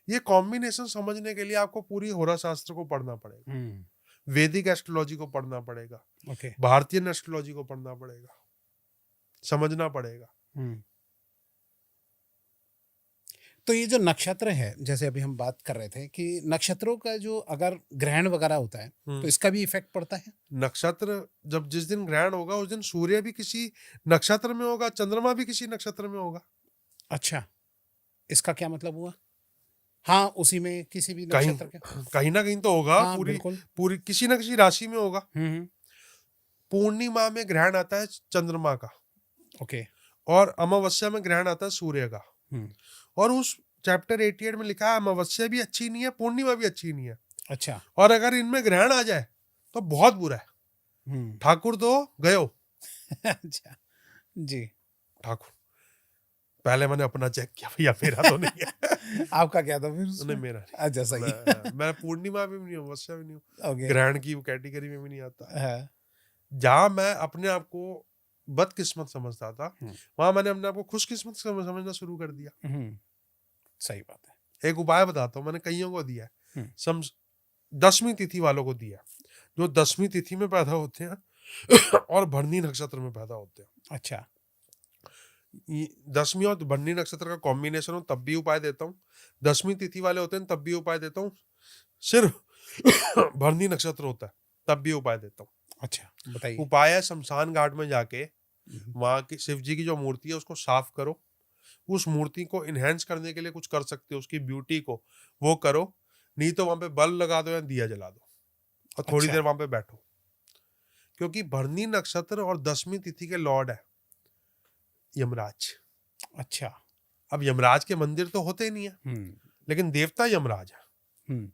ये कॉम्बिनेशन समझने के लिए आपको पूरी होरा शास्त्र को पढ़ना पड़ेगा, वैदिक एस्ट्रोलॉजी को पढ़ना पड़ेगा, ओके। भारतीय एस्ट्रोलॉजी को पढ़ना पड़ेगा, समझना पड़ेगा। तो ये जो नक्षत्र है, जैसे अभी हम बात कर रहे थे कि नक्षत्रों का जो अगर ग्रहण वगैरह होता है तो इसका भी इफेक्ट पड़ता है? नक्षत्र, जब जिस दिन ग्रहण होगा उस दिन सूर्य भी किसी नक्षत्र में होगा, चंद्रमा भी किसी नक्षत्र में होगा। अच्छा, इसका क्या मतलब हुआ? हाँ, उसी में किसी भी कहीं नक्षत्र के, कहीं ना कहीं तो होगा। हाँ, पूरी बिल्कुल। पूरी किसी ना किसी राशि में होगा। पूर्णिमा में ग्रहण आता है चंद्रमा का, ओके, और अमावस्या में ग्रहण आता है सूर्य का। और उस चैप्टर 88 में लिखा है अमावस्या भी अच्छी नहीं है, पूर्णिमा भी अच्छी नहीं है। अच्छा। और अगर इनमें ग्रहण आ जाए तो बहुत बुरा है। ठाकुर तो गयो। अच्छा जी। ठाकुर, पहले मैंने अपना चेक किया, भैया मेरा तो नहीं है। आपका क्या था फिर उसमें? नहीं, मेरा नहीं। अच्छा, सही। मैं पूर्णिमा में भी नहीं हूँ, अमावस्या भी नहीं हूँ, ओके। ग्रहण की कैटेगरी में भी नहीं आता। हाँ। जहां मैं अपने आप को बदकिस्मत समझता था, वहां मैंने अपने आप को खुशकिस्मत समझना शुरू कर दिया। सही बात है। एक उपाय बताता हूँ, मैंने कईयों को दिया है। सम 10वीं तिथि वालों को दिया, जो 10वीं तिथि में पैदा होते हैं और भरणी नक्षत्र में पैदा होते हैं। अच्छा 10वीं और भरणी नक्षत्र का कॉम्बिनेशन हो तब भी उपाय देता हूँ, 10वीं तिथि वाले होते हैं तब भी उपाय देता हूँ, सिर्फ भरणी नक्षत्र होता है तब भी उपाय देता हूँ। अच्छा बताइए। उपाय है शमशान घाट में जाके वहां की शिव जी की जो मूर्ति है उसको साफ करो, उस मूर्ति को इनहेंस करने के लिए कुछ कर सकते हो, उसकी ब्यूटी को वो करो, नहीं तो वहां पे बल्ब लगा दो या दिया जला दो और थोड़ी अच्छा। देर वहां पे बैठो, क्योंकि भरणी नक्षत्र और 10वीं तिथि के लॉर्ड है यमराज। अच्छा अब यमराज के मंदिर तो होते नहीं है, लेकिन देवता यमराज है।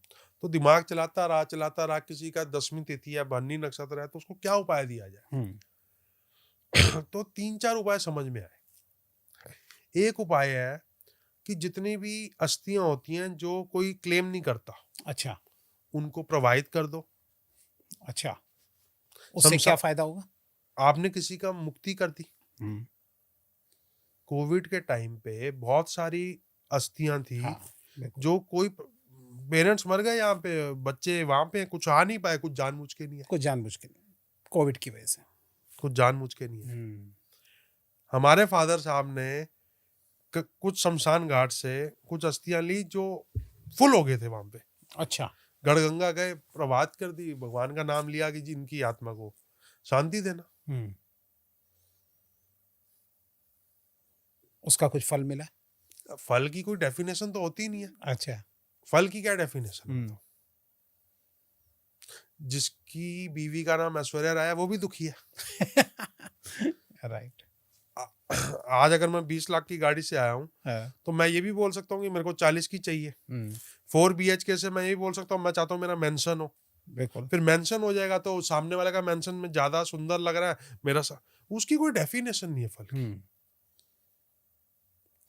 तो दिमाग चलाता रहा, किसी का 10वीं तिथि है, भरणी नक्षत्र है, तो उसको क्या उपाय दिया जाए। तो 3-4 उपाय समझ में आए। एक उपाय है कि जितनी भी अस्थियां होती हैं जो कोई क्लेम नहीं करता, अच्छा उनको प्रवाहित कर दो। अच्छा उससे क्या फायदा होगा? आपने किसी का मुक्ति कर दी। कोविड के टाइम पे बहुत सारी अस्थियां थी, हाँ, जो कोई पेरेंट्स मर गए, यहाँ पे बच्चे वहां पे कुछ आ नहीं पाए, कुछ जानबूझ के नहीं है, कुछ जानबूझ के नहीं, कोविड की वजह से कुछ जानबूझ के नहीं है। हमारे फादर साहब ने कुछ शमशान घाट से कुछ अस्थियां ली जो फुल हो गए थे वहां पे। अच्छा गढ़गंगा गए, प्रभात कर दी, भगवान का नाम लिया कि जिनकी आत्मा को शांति देना। उसका कुछ फल मिला? फल की कोई डेफिनेशन तो होती नहीं है। अच्छा फल की क्या डेफिनेशन? जिसकी बीवी का नाम ऐश्वर्या राय है वो भी दुखी है। राइट। आज अगर मैं 20 लाख की गाड़ी से आया हूँ, तो मैं ये भी बोल सकता हूँ कि मेरे को 40 की चाहिए। 4 BHK से मैं ये भी बोल सकता हूँ मैं चाहता हूँ मेरा मेंशन हो। बिल्कुल। फिर मेंशन हो जाएगा तो सामने वाले का मेंशन में ज्यादा सुंदर लग रहा है, मेरा उसकी कोई डेफिनेशन नहीं है फल की।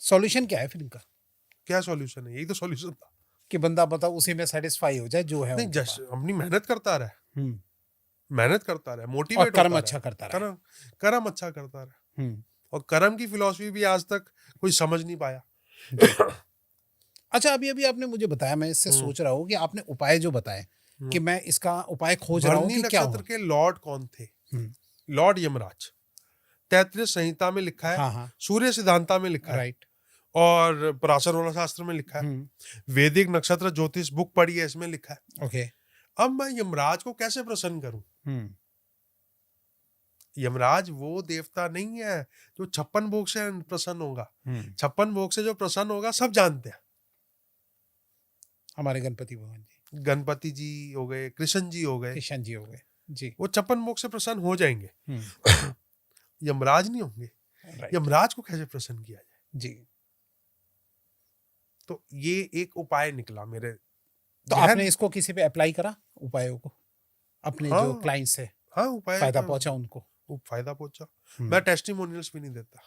सॉल्यूशन क्या है फिर इनका? क्या सॉल्यूशन है? यही तो सॉल्यूशन था कि बंदा बताओ उसी में सेटिस्फाई हो जाए जो है। नहीं, जस्ट अपनी मेहनत करता रहे, मेहनत करता रहे, मोटिवेट होता कर्म अच्छा करता रहे, कर्म अच्छा करता रहे। और कर्म की फिलॉसफी भी आज तक कोई समझ नहीं पाया। अच्छा अभी आपने मुझे बताया, मैं इससे सोच रहा हूँ कि आपने उपाय जो बताए कि मैं इसका उपाय खोज रहा हूँ कि क्या नक्षत्र के लॉर्ड कौन थे? लॉर्ड यमराज। तैत्तिरीय संहिता में लिखा है। हाँ। सूर्य सिद्धांता में लिखा है। राइट। और पराशर वाला शास्त्र में लिखा है। वैदिक नक्षत्र ज्योतिष बुक पढ़ी है, इसमें लिखा है। ओके। अब मैं यमराज को कैसे प्रसन्न करूं? यमराज वो देवता नहीं है जो 56 भोग से प्रसन्न होगा। 56 भोग से जो प्रसन्न होगा सब जानते हैं। हमारे गणपति भगवान जी, गणपति जी हो गए, कृष्ण जी हो गए जी, वो 56 भोग से प्रसन्न हो जाएंगे। यमराज नहीं होंगे। यमराज को कैसे प्रसन्न किया जाए? जी, तो ये एक उपाय निकला मेरे। तो आपने इसको किसी पे अप्लाई करा उपायों को अपने? हाँ, जो क्लाइंट से उपाय फायदा पहुंचा उनको? फायदा पहुंचा। मैं टेस्टिमोनियल्स भी नहीं देता।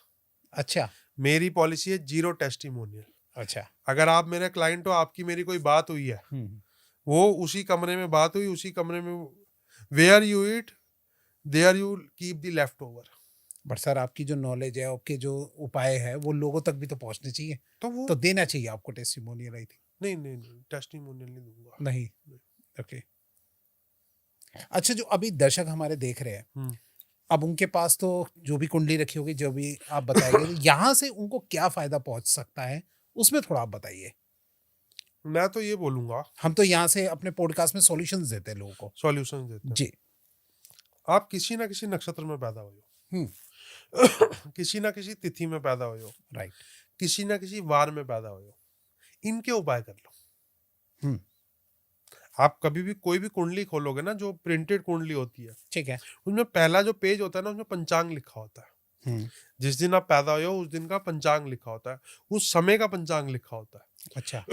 अच्छा। मेरी पॉलिसी है 0 टेस्टिमोनियल। अच्छा। अगर आप मेरे क्लाइंट हो, आपकी मेरी कोई बात हुई है, वो उसी कमरे में बात हुई, उसी कमरे में where you it there you keep the leftover. But sir आपकी जो नॉलेज है, आपके जो उपाय है वो लोगों तक भी तो पहुंचने चाहिए, तो देना चाहिए आपको टेस्टिमोनियल। आई थिंक नहीं टेस्टिमोनियल नहीं दूंगा। नहीं। ओके। अच्छा, जो अभी दर्शक हमारे देख रहे हैं, अब उनके पास तो जो भी कुंडली रखी होगी, जो भी आप बताएंगे, यहाँ से उनको क्या फायदा पहुंच सकता है उसमें थोड़ा आप बताइए। मैं तो ये बोलूंगा, हम तो यहाँ से अपने पॉडकास्ट में सॉल्यूशंस देते हैं लोगों को। सॉल्यूशंस देते हैं जी। आप किसी ना किसी नक्षत्र में पैदा हो, किसी ना किसी तिथि में पैदा हो, राइट, किसी ना किसी वार में पैदा हो, इनके उपाय कर लो। आप कभी भी कोई भी कुंडली खोलोगे ना, जो प्रिंटेड कुंडली होती है, ठीक है, उसमें पहला जो पेज होता है ना, उसमें पंचांग लिखा होता है। जिस दिन आप पैदा हुए हो उस दिन का पंचांग लिखा होता है, उस समय का पंचांग लिखा होता है। अच्छा।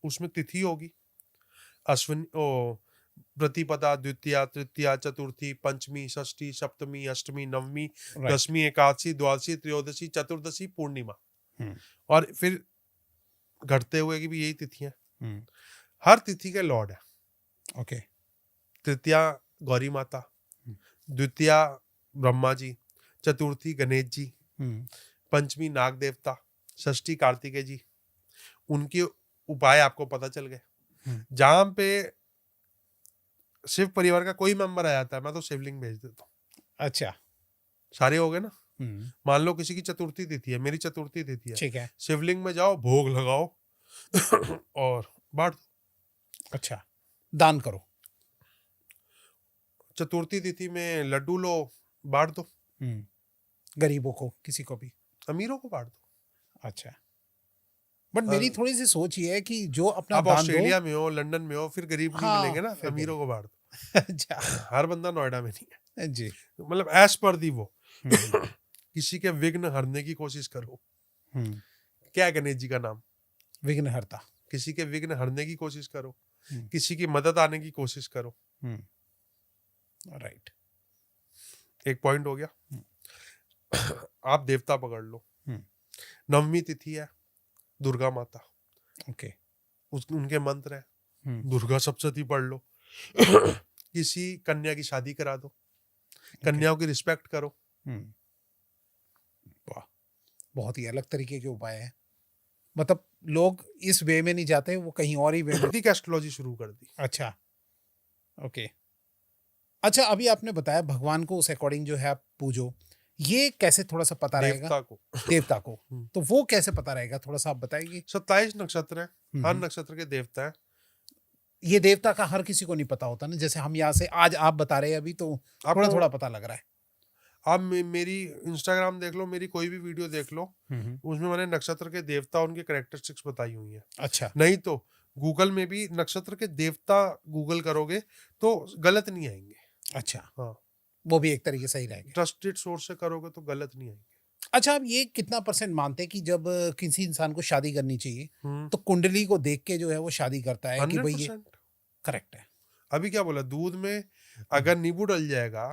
उसमें तिथि होगी, अश्विनी, प्रतिपदा, द्वितीया, तृतीया, चतुर्थी, पंचमी, षष्ठी, सप्तमी, अष्टमी, नवमी, दशमी, एकादशी, द्वादशी, त्रयोदशी, चतुर्दशी, पूर्णिमा, और फिर घटते हुए की भी यही तिथियां। हर तिथि के लॉर्ड है। ओके। तृतीया गौरी माता, द्वितीया ब्रह्मा जी, चतुर्थी गणेश जी, पंचमी नाग देवता, षष्ठी कार्तिकेय जी। उनके उपाय आपको पता चल गए। जहां पे शिव परिवार का कोई मेंबर आ जाता है, मैं तो शिवलिंग भेज देता हूँ। अच्छा। सारे हो गए ना। मान लो किसी की चतुर्थी तिथि है, मेरी चतुर्थी तिथि है, ठीक है। शिवलिंग में जाओ, भोग लगाओ और बांट दो। अच्छा, दान करो। चतुर्थी तिथि में लड्डू लो, बांट दो। गरीबों को, किसी को भी। अमीरों को बांट दो। अच्छा, बट मेरी थोड़ी सी सोच ये है कि जो अपना आप दान दो। ऑस्ट्रेलिया में हो, लंदन में हो, फिर गरीब नहीं हाँ, मिलेंगे ना, फिर अमीरों को बांट दो। अच्छा। हर बंदा नोएडा में नहीं है, जी। मतलब एज पर दी वो किसी के विघ्न हरने की कोशिश करो। क्या है गणेश जी का नाम? विघ्नहर्ता। किसी के विघ्न हरने की कोशिश करो, हम्म। किसी की मदद आने की कोशिश करो। राइट। एक पॉइंट हो गया। आप देवता पकड़ लो। नवमी तिथि है, दुर्गा माता, ओके। उनके मंत्र है, दुर्गा सप्तशती पढ़ लो। किसी कन्या की शादी करा दो, कन्याओं की रिस्पेक्ट करो। वाह, बहुत ही अलग तरीके के उपाय हैं। मतलब लोग इस वे में नहीं जाते, वो कहीं और ही वे में। एस्ट्रोलॉजी शुरू कर दी। अच्छा, ओके। अच्छा, अभी आपने बताया भगवान को उस अकॉर्डिंग जो है आप पूजो, ये कैसे थोड़ा सा पता रहेगा? देवता को। देवता को। तो वो कैसे पता रहेगा, थोड़ा सा आप बताइए। 27 नक्षत्र है, हर नक्षत्र के देवता है। ये देवता का हर किसी को नहीं पता होता ना, जैसे हम यहाँ से आज आप बता रहे हैं अभी, तो थोड़ा थोड़ा पता लग रहा है। आप मेरी इंस्टाग्राम देख लो, मेरी कोई भी वीडियो देख लो, उसमें मैंने नक्षत्र के देवता, उनके कैरेक्टरिस्टिक्स बताई हुई है। अच्छा। नहीं तो गूगल में भी नक्षत्र के देवता गूगल करोगे तो गलत नहीं आएंगे। अच्छा, हाँ, वो भी एक तरीके से ही रहेंगे। ट्रस्टेड सोर्स से करोगे तो गलत नहीं आएंगे। अच्छा, आप ये कितना % मानते हैं कि जब किसी इंसान को शादी करनी चाहिए तो कुंडली को देख के जो है वो शादी करता है कि भाई ये 100% करेक्ट है? अभी क्या बोला, दूध में अगर नींबू डल जाएगा,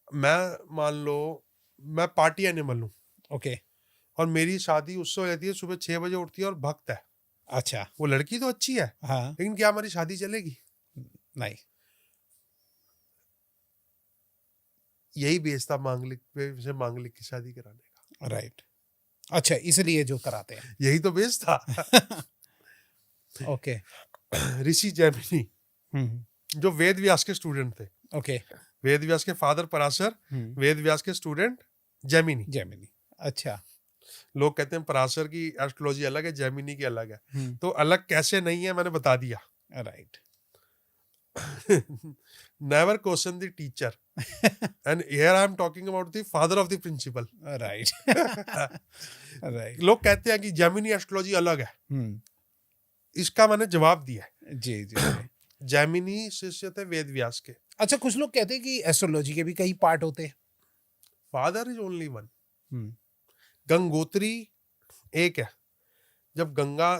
मैं मान लो मैं पार्टी एनिमल हूँ, ओके, और मेरी शादी उससे हो जाती है, सुबह 6 बजे उठती है और भक्त है। अच्छा। वो लड़की तो अच्छी है, हाँ। लेकिन क्या हमारी शादी चलेगी? नहीं। यही बेस था मांगलिक से, मांगलिक की शादी कराने का। राइट। अच्छा, इसलिए जो कराते हैं। यही तो बेस था। ओके। ऋषि जैमिनी जो वेद व्यास के स्टूडेंट थे। ओके। वेद व्यास के फादर पराशर, वेद व्यास के स्टूडेंट जैमिनी। जैमिनी। अच्छा। लोग कहते हैं पराशर की एस्ट्रोलॉजी अलग है, जैमिनी की अलग है। तो अलग कैसे नहीं है, मैंने बता दिया। Right. Never question the teacher. And here I am talking about the father of the principal. Right. Right. लोग कहते हैं कि जैमिनी एस्ट्रोलॉजी अलग है। इसका मैंने जवाब दिया है। जी जी। जैमिनी शिष्य थे वेद व्यास के। अच्छा, कुछ लोग कहते हैं कि एस्ट्रोलॉजी के भी कई पार्ट होते हैं। Father is only one. Gangotri एक है। जब गंगा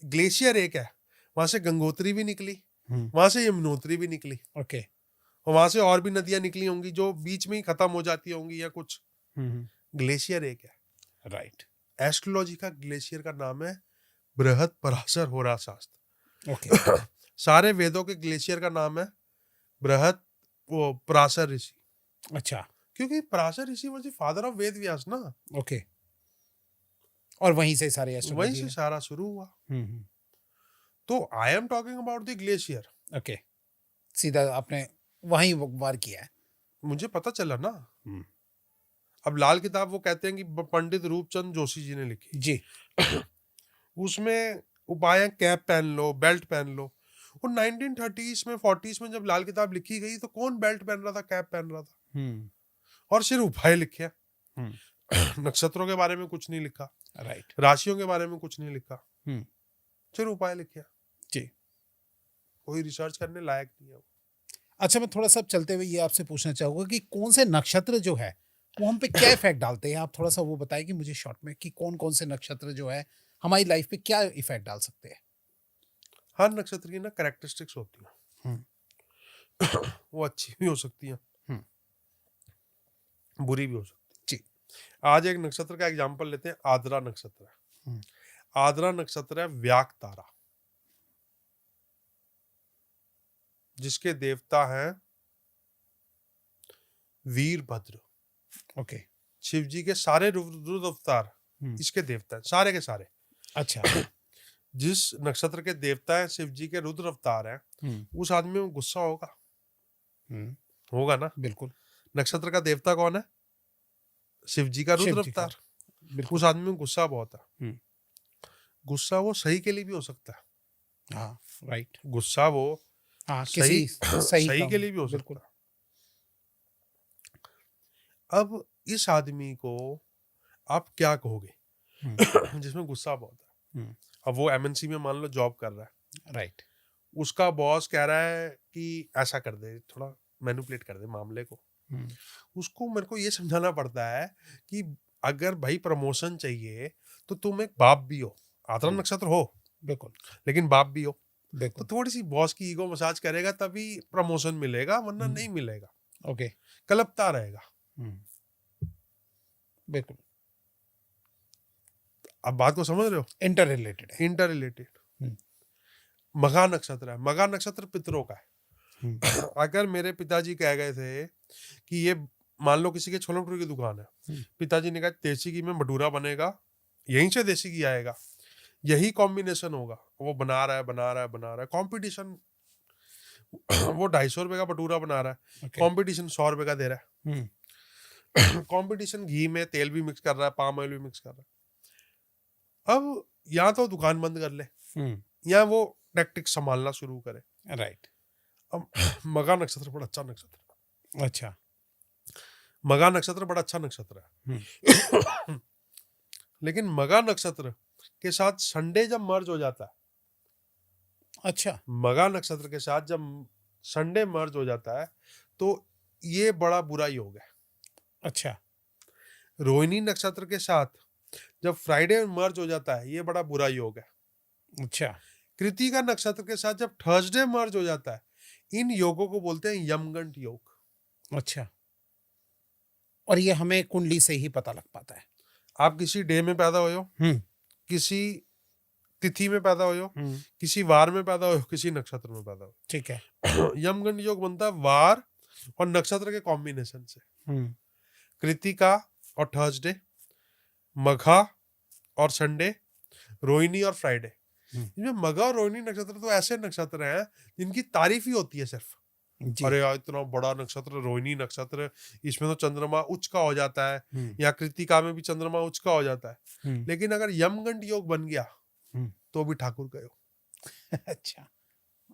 ग्लेशियर एक है, वहां से गंगोत्री भी निकली, वहां से यमुनोत्री भी निकली। ओके। और वहां से और भी नदियां निकली होंगी जो बीच में ही खत्म हो जाती होंगी या कुछ। ग्लेशियर एक है। राइट। एस्ट्रोलॉजी का ग्लेशियर का नाम है बृहद पराशर होरा शास्त्र। ओके। सारे वेदों के ग्लेशियर का नाम है बृहद वो पराशर ऋषि। अच्छा, क्योंकि पराशर ऋषि was the father of Ved Vyas ना। ओके। और वहीं से सारे एस्ट्रोलॉजी, वहीं से सारा शुरू हुआ। तो I am talking about the glacier. Okay, सीधा आपने वहीं वार किया है। मुझे पता चला ना। अब लाल किताब वो कहते हैं कि पंडित रूपचंद जोशी जी ने लिखी जी। उसमें उपाय कैप पहन लो, बेल्ट पहन लो। और 1930s में 40s में जब लाल किताब लिखी गई तो कौन बेल्ट पहन रहा था, कैप पहन रहा था? और सिर्फ उपाय लिखे। नक्षत्रों के बारे में कुछ नहीं लिखा, राइट। राशियों के बारे में कुछ नहीं लिखा, सिर्फ उपाय लिखे जी। कोई रिसर्च करने लायक नहीं है। अच्छा, मैं थोड़ा सा चलते हुए ये आपसे पूछना चाहूंगा कि कौन से नक्षत्र जो है वो हम पे क्या इफेक्ट डालते हैं? आप थोड़ा सा वो बताएं कि मुझे शॉर्ट में, कि कौन कौन से नक्षत्र जो है हमारी लाइफ पे क्या इफेक्ट डाल सकते हैं? हर नक्षत्र की ना कैरेक्टरिस्टिक्स होती हैं। वो अच्छी भी हो सकती हैं, बुरी भी हो सकती है। जी। आज एक नक्षत्र का एग्जांपल लेते हैं, आद्रा नक्षत्र है। आद्रा नक्षत्र है व्याक तारा, जिसके देवता हैं वीरभद्र। ओके। शिव जी के सारे रुद्र अवतार इसके देवता हैं, सारे के सारे। अच्छा। जिस नक्षत्र के देवता है शिव जी के रुद्र अवतार है, उस आदमी में गुस्सा होगा, होगा ना। बिल्कुल। नक्षत्र का देवता कौन है? शिव जी का रुद्र शिव जी का, अवतार। बिल्कुल। उस आदमी में गुस्सा बहुत है। गुस्सा वो सही के लिए भी हो सकता है। हाँ, राइट। गुस्सा वो हाँ, सही किसी सही सही काम, के लिए भी हो बिल्कुल। सकता है। अब इस आदमी को आप क्या कहोगे जिसमें गुस्सा बहुत है? अब वो एमएनसी में मान लो जॉब कर रहा है, राइट। उसका बॉस कह रहा है कि ऐसा कर दे, थोड़ा मैनिपुलेट कर दे मामले को। उसको मेरे को ये समझाना पड़ता है कि अगर भाई प्रमोशन चाहिए तो तुम एक बाप भी हो, आद्रा नक्षत्र हो बिल्कुल, लेकिन बाप भी हो, तो बिल्कुल। थोड़ी सी बॉस की ईगो मसाज करेगा तभी प्रमोशन मिलेगा, वरना नहीं मिलेगा, ओके। कलपता रहेगा। बिल्कुल, अब बात को समझ रहे हो? इंटर रिलेटेड है। Inter related. मघा नक्षत्र है, मघा नक्षत्र पितरों का है। अगर मेरे पिताजी कह गए थे कि ये, मान लो किसी के छोले भटूरे की दुकान है, पिताजी ने कहा देसी घी में भटूरा बनेगा, यहीं से देसी घी आएगा, यही कॉम्बिनेशन होगा, वो बना रहा है कंपटीशन। वो 250 रुपए का भटूरा बना रहा है, कंपटीशन 100 रुपए का दे रहा है। कंपटीशन घी में तेल भी मिक्स कर रहा है, पाम ऑयल भी मिक्स कर रहा है। अब या तो दुकान बंद कर ले या वो टैक्टिक्स संभालना शुरू करे। राइट। अब मघा नक्षत्र बड़ा अच्छा नक्षत्र है। अच्छा। मघा नक्षत्र बड़ा अच्छा नक्षत्र है। लेकिन मघा नक्षत्र के साथ संडे जब मर्ज हो जाता है, अच्छा, मघा नक्षत्र के साथ जब संडे मर्ज हो जाता है तो ये बड़ा बुरा योग है। अच्छा, रोहिणी नक्षत्र के साथ जब फ्राइडे मर्ज हो जाता है, ये बड़ा बुरा योग है। अच्छा, कृतिका नक्षत्र के साथ जब थर्सडे मर्ज हो जाता है, इन योगों को बोलते हैं यमगंड योग। अच्छा। और ये हमें कुंडली से ही पता लग पाता है। आप किसी डे में पैदा हुए हो, किसी तिथि में पैदा हुए हो, किसी वार में पैदा हुए हो, किसी नक्षत्र में पैदा हो, ठीक है। यमगंड योग बनता है वार और नक्षत्र के कॉम्बिनेशन से। कृतिका और थर्सडे, मघा और संडे, रोहिणी और फ्राइडे। इसमें मघा और रोहिणी नक्षत्र तो ऐसे नक्षत्र हैं जिनकी तारीफ ही होती है सिर्फ। अरे यार इतना बड़ा नक्षत्र रोहिणी नक्षत्र, इसमें तो चंद्रमा उच्च का हो जाता है, या कृतिका में भी चंद्रमा उच्च का हो जाता है। लेकिन अगर यमगंड योग बन गया तो भी ठाकुर गए हो। अच्छा,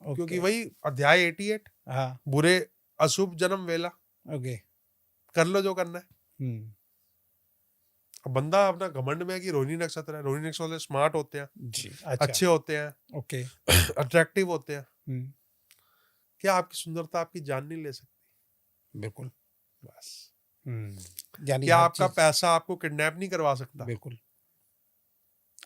क्योंकि वही अध्याय 88, हाँ, बुरे अशुभ जन्म वेला, ओके। कर लो जो करना है। अब बंदा अपना घमंड में है कि रोहिणी नक्षत्र है, रोहिणी नक्षत्र स्मार्ट होते हैं जी, अच्छा, अच्छे होते हैं, ओके। अट्रैक्टिव होते हैं। क्या आपकी सुंदरता आपकी जान नहीं ले सकती? बिल्कुल। बस। यानी क्या हर आपका चीज, पैसा आपको किडनैप नहीं करवा सकता? बिल्कुल।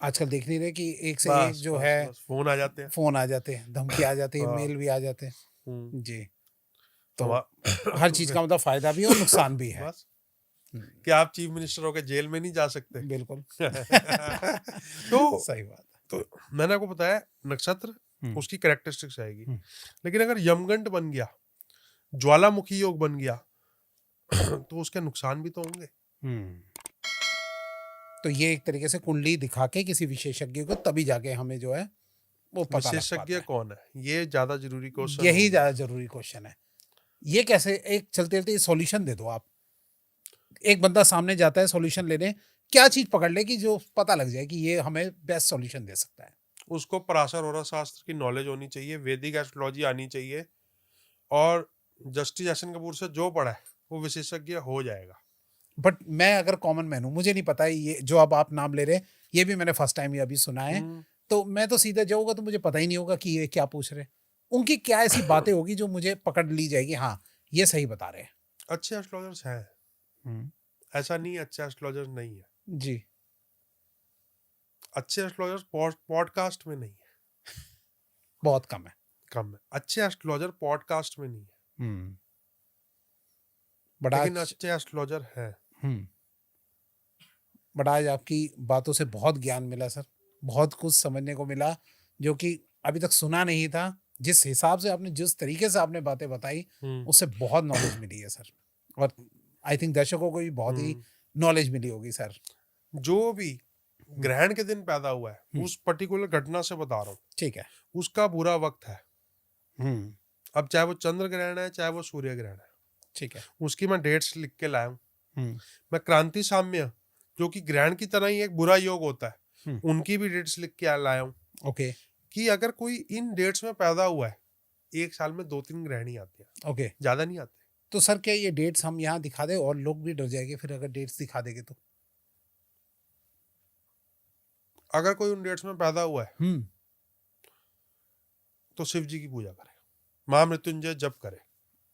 आजकल देख नहीं रहे कि एक से एक बस जो बस है बस फोन आ जाते हैं। फोन आ जाते हैं, धमकी आ जाती है, हाँ। मेल भी आ जाते हैं। हम्म। जी, तो हमा- हर चीज का मतलब फायदा भी है और नुकसान भी है। बस क्या आप चीफ मिनिस्टर होकर जेल में नहीं जा सकते? बिल्कुल। तो सही बात है। तो मैंने आपको बताया नक्षत्र उसकी कैरेक्टरिस्टिक्स आएगी। लेकिन अगर यमगंड बन गया, ज्वालामुखी योग बन गया, तो उसके नुकसान भी तो होंगे। तो ये एक तरीके से कुंडली दिखा के किसी विशेषज्ञ को तभी जाके हमें जो है वो पता लग पाता विशेषज्ञ है। कौन है, ये ज्यादा जरूरी क्वेश्चन। यही ज्यादा जरूरी क्वेश्चन है। ये कैसे, एक चलते चलते सॉल्यूशन दे दो आप। एक बंदा सामने जाता है सॉल्यूशन लेने, क्या चीज पकड़ ले कि जो पता लग जाए कि ये हमें बेस्ट सॉल्यूशन दे सकता है? उसको पराशर और शास्त्र की नॉलेज होनी चाहिए, वैदिक एस्ट्रोलॉजी आनी चाहिए, और जस्टिस एस एन कपूर से जो पढ़ा है वो विशेषज्ञ हो जाएगा। बट मैं अगर कॉमन मैन हूँ, मुझे नहीं पता है ये जो अब आप नाम ले रहे हैं, ये भी मैंने फर्स्ट टाइम ये अभी सुना है, तो मैं तो सीधा जाऊंगा तो मुझे पता ही नहीं होगा कि ये क्या पूछ रहे हैं। उनकी क्या ऐसी बातें होगी जो मुझे पकड़ ली जाएगी, हाँ ये सही बता रहे हैं? अच्छे एस्ट्रोलॉजर्स हैं, ऐसा नहीं अच्छे एस्ट्रोलॉजर्स नहीं है। जी, अच्छे एस्ट्रोलॉजर्स पॉडकास्ट में नहीं है, बहुत कम है। कम है। अच्छे एस्ट्रोलॉजर पॉडकास्ट में नहीं है, बट लेकिन आज अच्छे एस्ट्रोलॉजर है। बट आज आपकी बातों से बहुत ज्ञान मिला सर, बहुत कुछ समझने को मिला जो कि अभी तक सुना नहीं था। जिस हिसाब से आपने, जिस तरीके से आपने बातें बताई, उससे बहुत नॉलेज मिली है सर, और आई थिंक दर्शकों को भी बहुत ही नॉलेज मिली होगी सर। जो भी ग्रहण के दिन पैदा हुआ है, उस पर्टिकुलर घटना से बता रहा हूँ, ठीक है। उसका बुरा वक्त है। हम्म, अब चाहे वो चंद्र ग्रहण है, चाहे वो सूर्य ग्रहण है, ठीक है। उसकी मैं डेट्स लिख के लाया हूँ। हम्म, मैं क्रांति साम्य, जो कि ग्रहण की तरह ही एक बुरा योग होता है, हम्म। उनकी भी डेट्स लिख के लाया हूँ ओके कि अगर कोई इन डेट्स में पैदा हुआ है, एक साल में 2-3 ग्रहण ही आते हैं, ओके। ज्यादा नहीं आते। तो सर क्या ये डेट्स हम यहाँ दिखा दे और लोग भी डर जाएंगे फिर अगर डेट्स दिखा देंगे तो? अगर कोई उन डेट्स में पैदा हुआ है तो शिव जी की पूजा करे, महामृत्युंजय जप करे,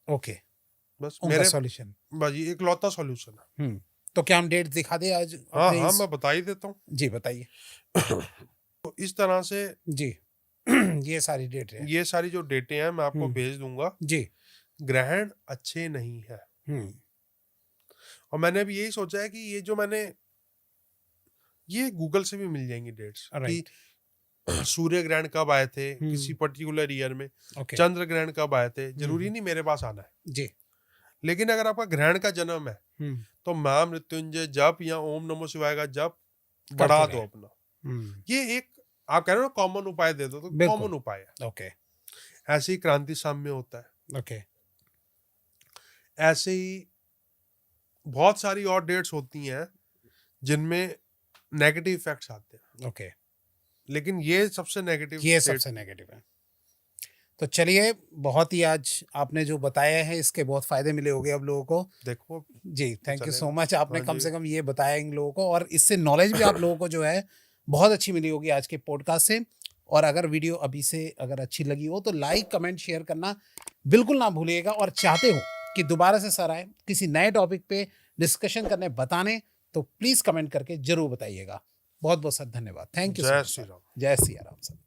ओके। बस उनका मेरे सॉल्यूशन। बस ये एक लौता सॉल्यूशन है। तो क्या हम डेट्स दिखा दे आज हाँ अपने हाँ, मैं बता ही देता हूँ। जी बताइए। तो इस तरह से जी ये सारी डेट है। ये सारी जो डेटें हैं मैं आपको भेज दूंगा। जी। ग्रहण अच्छे नहीं है, और मैंने भी यही सोचा है कि ये जो मैंने ये गूगल से भी मिल जाएंगी डेट्स कि सूर्य ग्रहण कब आए थे किसी पर्टिकुलर ईयर में, चंद्र ग्रहण कब आए थे, जरूरी नहीं मेरे पास आना है जी। लेकिन अगर आपका ग्रहण का जन्म है तो महामृत्युंजय जप या ओम नमो शिवाय का जप बढ़ा दो अपना। ये एक आप कह रहे हो कॉमन उपाय दे दो, तो कॉमन उपाय है। ओके। ऐसे ही क्रांति साम्य होता है। ओके। ऐसे ही बहुत सारी और डेट्स होती हैं जिनमें नेगेटिव इफेक्ट्स आते हैं। ओके। लेकिन ये सबसे नेगेटिव, ये सबसे नेगेटिव है। तो चलिए, बहुत ही आज आपने जो बताया है इसके बहुत फायदे मिले होंगे अब लोगों को। देखो जी, थैंक यू सो मच। आपने कम जी। से कम ये बताया इन लोगों को, और इससे नॉलेज भी आप लोगों को जो है बहुत अच्छी मिली होगी आज के पॉडकास्ट से। और अगर वीडियो अभी से अगर अच्छी लगी हो तो लाइक कमेंट शेयर करना बिल्कुल ना भूलिएगा, और चाहते हो कि दोबारा से सर आए किसी नए टॉपिक पे डिस्कशन करने बताने, तो प्लीज कमेंट करके जरूर बताइएगा। बहुत बहुत सर धन्यवाद। Thank you. जय श्री राम। जय श्री राम सर।